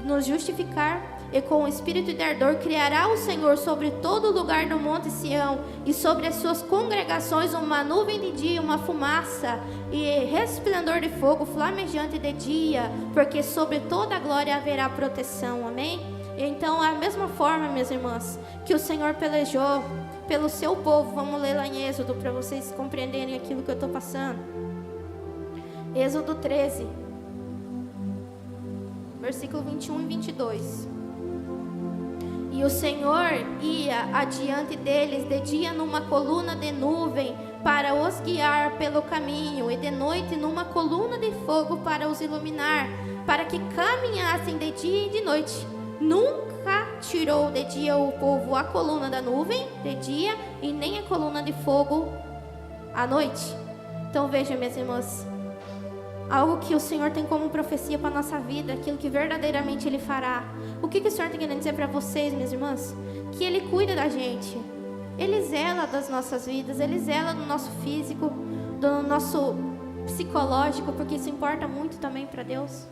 S1: nos justificar, e com o espírito de ardor criará o Senhor sobre todo o lugar do monte Sião e sobre as suas congregações uma nuvem de dia, uma fumaça e resplendor de fogo flamejante de dia, porque sobre toda a glória haverá proteção. Amém? Então, a mesma forma, minhas irmãs, que o Senhor pelejou pelo seu povo, vamos ler lá em Êxodo para vocês compreenderem aquilo que eu estou passando. Êxodo 13, versículo 21 e 22. E o Senhor ia adiante deles de dia numa coluna de nuvem para os guiar pelo caminho, e de noite numa coluna de fogo para os iluminar, para que caminhassem de dia e de noite. Nunca tirou de dia o povo a coluna da nuvem de dia e nem a coluna de fogo à noite. Então veja, minhas irmãs, algo que o Senhor tem como profecia para a nossa vida, aquilo que verdadeiramente Ele fará. O que o Senhor está querendo dizer para vocês, minhas irmãs? Que Ele cuida da gente, Ele zela das nossas vidas, Ele zela do nosso físico, do nosso psicológico, porque isso importa muito também para Deus.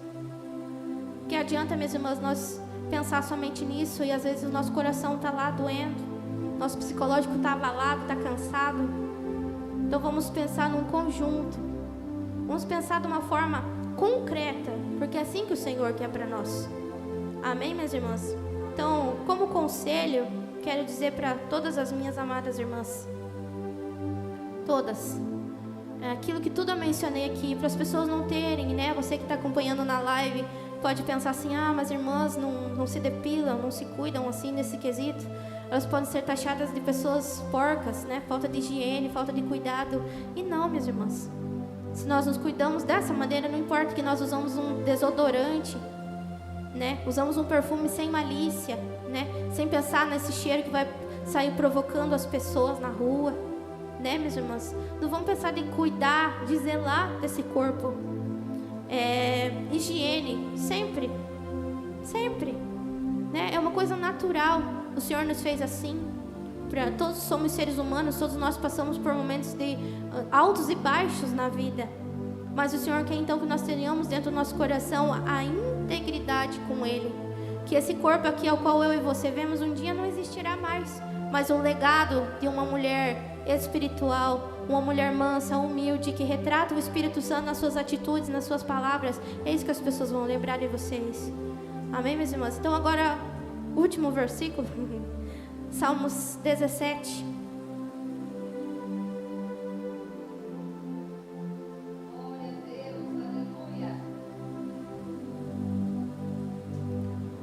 S1: Que adianta, minhas irmãs, nós pensar somente nisso e às vezes o nosso coração está lá doendo, nosso psicológico está abalado, está cansado. Então vamos pensar num conjunto, vamos pensar de uma forma concreta, porque é assim que o Senhor quer para nós. Amém, minhas irmãs? Então, como conselho, quero dizer para todas as minhas amadas irmãs, todas, aquilo que tudo eu mencionei aqui, para as pessoas não terem, né? Você que está acompanhando na live pode pensar assim: ah, mas irmãs não se depilam, não se cuidam assim nesse quesito. Elas podem ser taxadas de pessoas porcas, né? Falta de higiene, falta de cuidado. E não, minhas irmãs. Se nós nos cuidamos dessa maneira, não importa que nós usamos um desodorante, né? Usamos um perfume sem malícia, né? Sem pensar nesse cheiro que vai sair provocando as pessoas na rua, né, minhas irmãs? Não vamos pensar em cuidar, de zelar desse corpo. Higiene, sempre, né? É uma coisa natural. O Senhor nos fez assim. Todos somos seres humanos, todos nós passamos por momentos de altos e baixos na vida. Mas o Senhor quer então que nós tenhamos dentro do nosso coração a integridade com Ele. Que esse corpo aqui ao qual eu e você vemos um dia não existirá mais. Mas o legado de uma mulher espiritual, uma mulher mansa, humilde, que retrata o Espírito Santo nas suas atitudes, nas suas palavras, é isso que as pessoas vão lembrar de vocês. Amém, meus irmãos? Então agora, último versículo, Salmos 17.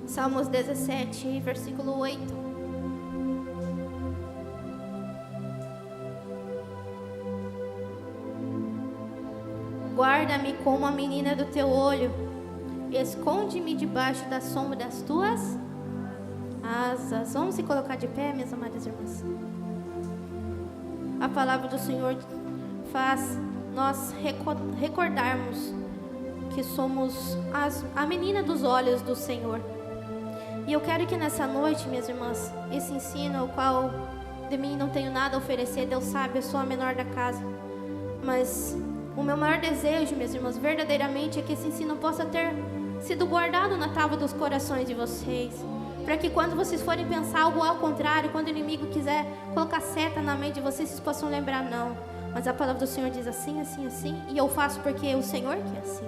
S1: Salmos 17, versículo 8. Guarda-me como a menina do teu olho, esconde-me debaixo da sombra das tuas asas. Vamos se colocar de pé, minhas amadas irmãs. A palavra do Senhor faz nós recordarmos que somos a menina dos olhos do Senhor. E eu quero que nessa noite, minhas irmãs, esse ensino ao qual de mim não tenho nada a oferecer, Deus sabe, eu sou a menor da casa. Mas o meu maior desejo, meus irmãos, verdadeiramente é que esse ensino possa ter sido guardado na tábua dos corações de vocês. Para que quando vocês forem pensar algo ao contrário, quando o inimigo quiser colocar seta na mente de vocês possam lembrar, não. Mas a palavra do Senhor diz assim, assim, assim, e eu faço porque o Senhor quer assim.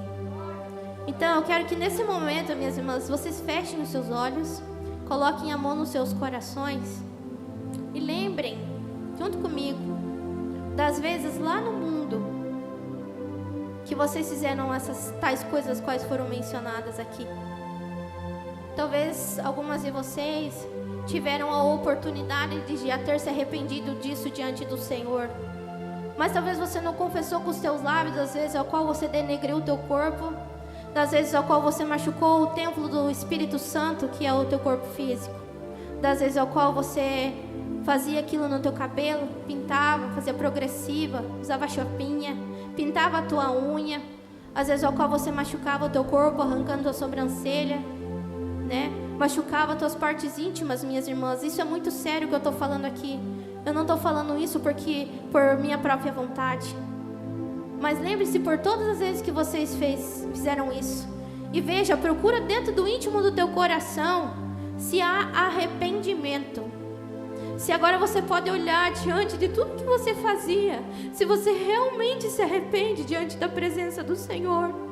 S1: Então eu quero que nesse momento, minhas irmãs, vocês fechem os seus olhos, coloquem a mão nos seus corações e lembrem, junto comigo, das vezes lá no mundo que vocês fizeram essas tais coisas quais foram mencionadas aqui. Talvez algumas de vocês tiveram a oportunidade de já ter se arrependido disso diante do Senhor. Mas talvez você não confessou com os teus lábios, às vezes ao qual você denegriu o teu corpo, das vezes ao qual você machucou o templo do Espírito Santo, que é o teu corpo físico, das vezes ao qual você fazia aquilo no teu cabelo, pintava, fazia progressiva, usava chapinha, pintava a tua unha, às vezes ao qual você machucava o teu corpo, arrancando a sobrancelha, né? Machucava as tuas partes íntimas, minhas irmãs. Isso é muito sério que eu estou falando aqui. Eu não estou falando isso porque por minha própria vontade. Mas lembre-se por todas as vezes que vocês fizeram isso. E veja, procura dentro do íntimo do teu coração se há arrependimento. Se agora você pode olhar diante de tudo que você fazia, se você realmente se arrepende diante da presença do Senhor.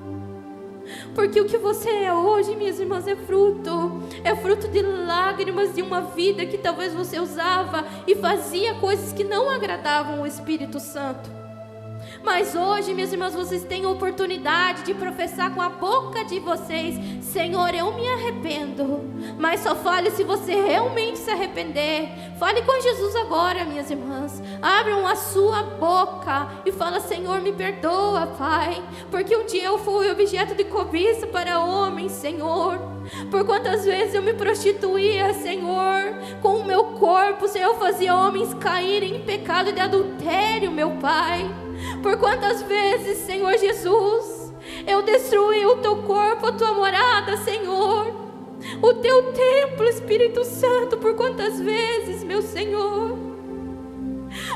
S1: Porque o que você é hoje, minhas irmãs, é fruto de lágrimas de uma vida que talvez você usava e fazia coisas que não agradavam o Espírito Santo. Mas hoje, minhas irmãs, vocês têm a oportunidade de professar com a boca de vocês: Senhor, eu me arrependo. Mas só fale se você realmente se arrepender. Fale com Jesus agora, minhas irmãs. Abram a sua boca e fala: Senhor, me perdoa, Pai, porque um dia eu fui objeto de cobiça para homens, Senhor. Por quantas vezes eu me prostituía, Senhor, com o meu corpo, Senhor, eu fazia homens caírem em pecado de adultério, meu Pai. Por quantas vezes, Senhor Jesus, eu destruí o teu corpo, a tua morada, Senhor, o teu templo, Espírito Santo. Por quantas vezes, meu Senhor,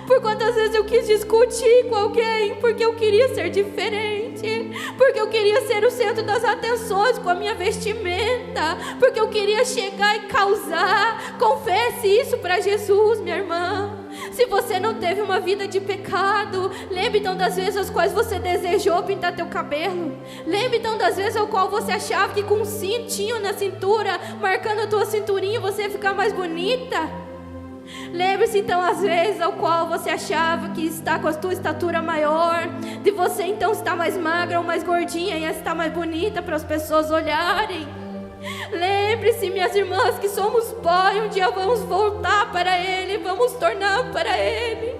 S1: por quantas vezes eu quis discutir com alguém porque eu queria ser diferente, porque eu queria ser o centro das atenções com a minha vestimenta, porque eu queria chegar e causar. Confesse isso para Jesus, minha irmã. Se você não teve uma vida de pecado, lembre então das vezes as quais você desejou pintar teu cabelo. Lembre então das vezes ao qual você achava que com um cintinho na cintura, marcando a tua cinturinha, você ia ficar mais bonita. Lembre-se então às vezes ao qual você achava que está com a tua estatura maior, de você então estar mais magra ou mais gordinha e estar mais bonita para as pessoas olharem. Lembre-se, minhas irmãs, que somos pó e um dia vamos voltar para Ele, vamos tornar para Ele.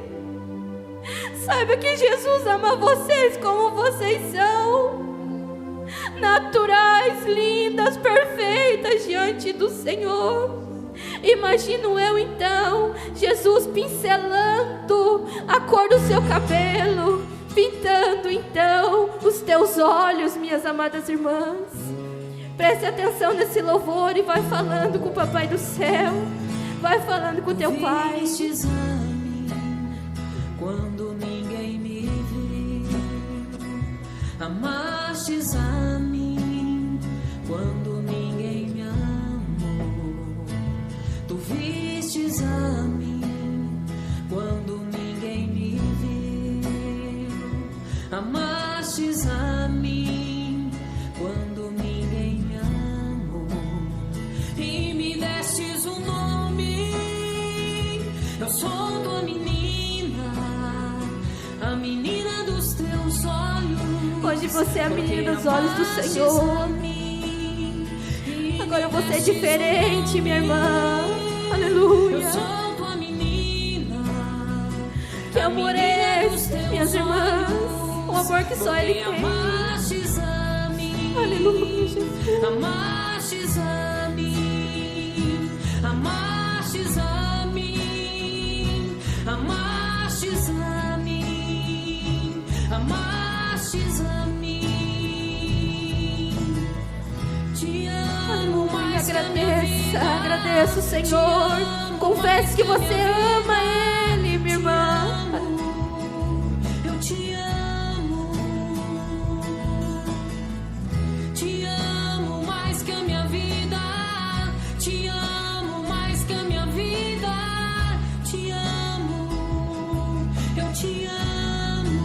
S1: Saiba que Jesus ama vocês como vocês são, naturais, lindas, perfeitas diante do Senhor. Imagino eu então, Jesus pincelando a cor do seu cabelo, pintando então os teus olhos, minhas amadas irmãs. Preste atenção nesse louvor e vai falando com o Papai do céu, vai falando com o teu Pai.
S2: Vistes a mim quando ninguém me viu, amastes a mim quando ninguém me amou. Tu vistes a mim quando ninguém me viu, amastes a mim quando ninguém me amou, e me destes um nome. Eu sou tua menina, a menina dos teus olhos.
S1: Hoje você é a menina dos olhos do Senhor. Agora você é diferente, minha irmã. Aleluia.
S2: Eu sou tua menina.
S1: Que amor é esse, minhas irmãs? O amor que só Ele tem.
S2: Amastes a mim.
S1: Aleluia, Jesus.
S2: Amastes a mim. Amastes a mim. Amastes a mim. Amastes a mim. Te amo mais que a minha vida.
S1: Agradeço, Senhor. Confesse que você ama Ele, minha irmã.
S2: Eu te amo. Te amo mais que a minha vida. Te amo mais que a minha vida. Te amo. Eu te amo.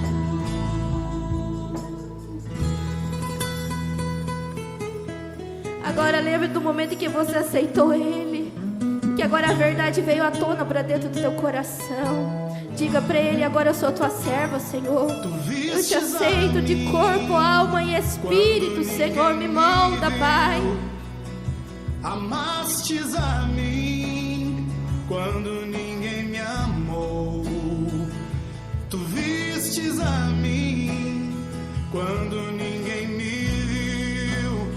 S1: Agora lembre do momento em que você aceitou Ele, que agora a verdade veio à tona para dentro do teu coração. Diga para Ele: agora eu sou tua serva, Senhor. Eu te aceito de corpo, alma e espírito, Senhor. Me molda, Pai.
S3: Amastes a mim quando ninguém me amou. Tu vistes a mim quando ninguém me viu.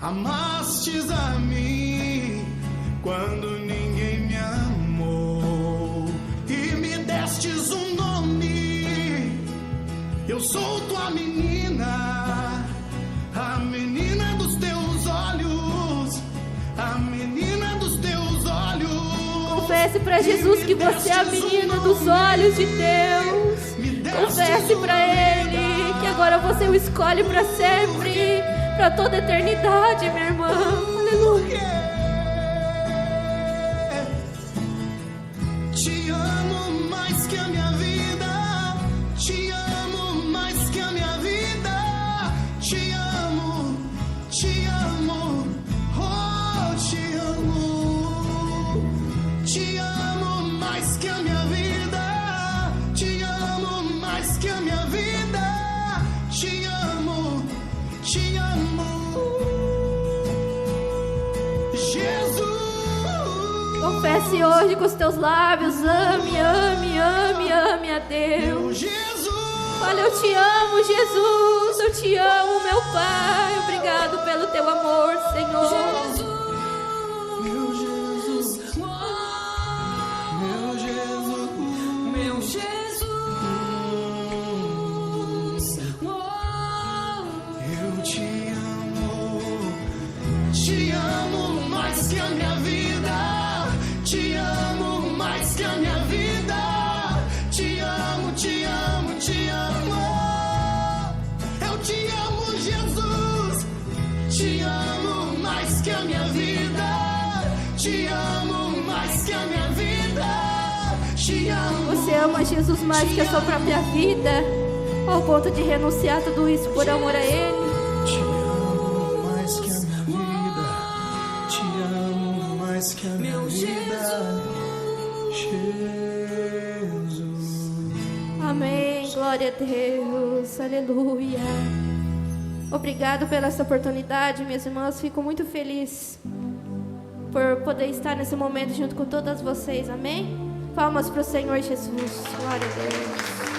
S3: Amastes a mim quando ninguém me amou. E me destes um nome. Eu sou tua menina, a menina dos teus olhos, a menina dos teus olhos.
S1: Confesse para Jesus que você é a menina dos olhos de Deus. Confesse para Ele que agora você o escolhe para sempre, para toda a eternidade, minha irmã. Aleluia.
S3: Te amo mais que a minha vida. Te amo mais que a minha vida. Te amo, te amo, oh, te amo. Te amo mais que a minha vida. Te amo mais que a minha vida. Te amo, te amo. Jesus.
S1: Confesse hoje com os teus lábios: ame, ame, ame, ame a Deus.
S3: Meu Jesus.
S1: Olha, eu te amo, Jesus. Eu te amo, meu Pai. Obrigado pelo teu amor, Senhor.
S3: Meu Jesus. Meu Jesus.
S2: Meu Jesus.
S3: Eu te amo mais que a minha vida. Te amo mais que a minha vida. Te amo, te amo, te amo. Eu te amo, Jesus. Te amo mais que a minha vida. Te amo mais que a minha vida. Te amo.
S1: Você ama Jesus mais que a sua própria vida, ao ponto de renunciar a tudo isso por amor a Ele.
S3: Te amo mais que a minha vida. Te amo mais que a minha vida. Jesus.
S1: Amém, glória a Deus, aleluia. Obrigado pela essa oportunidade, minhas irmãs. Fico muito feliz por poder estar nesse momento junto com todas vocês, amém? Palmas para o Senhor Jesus, glória a Deus.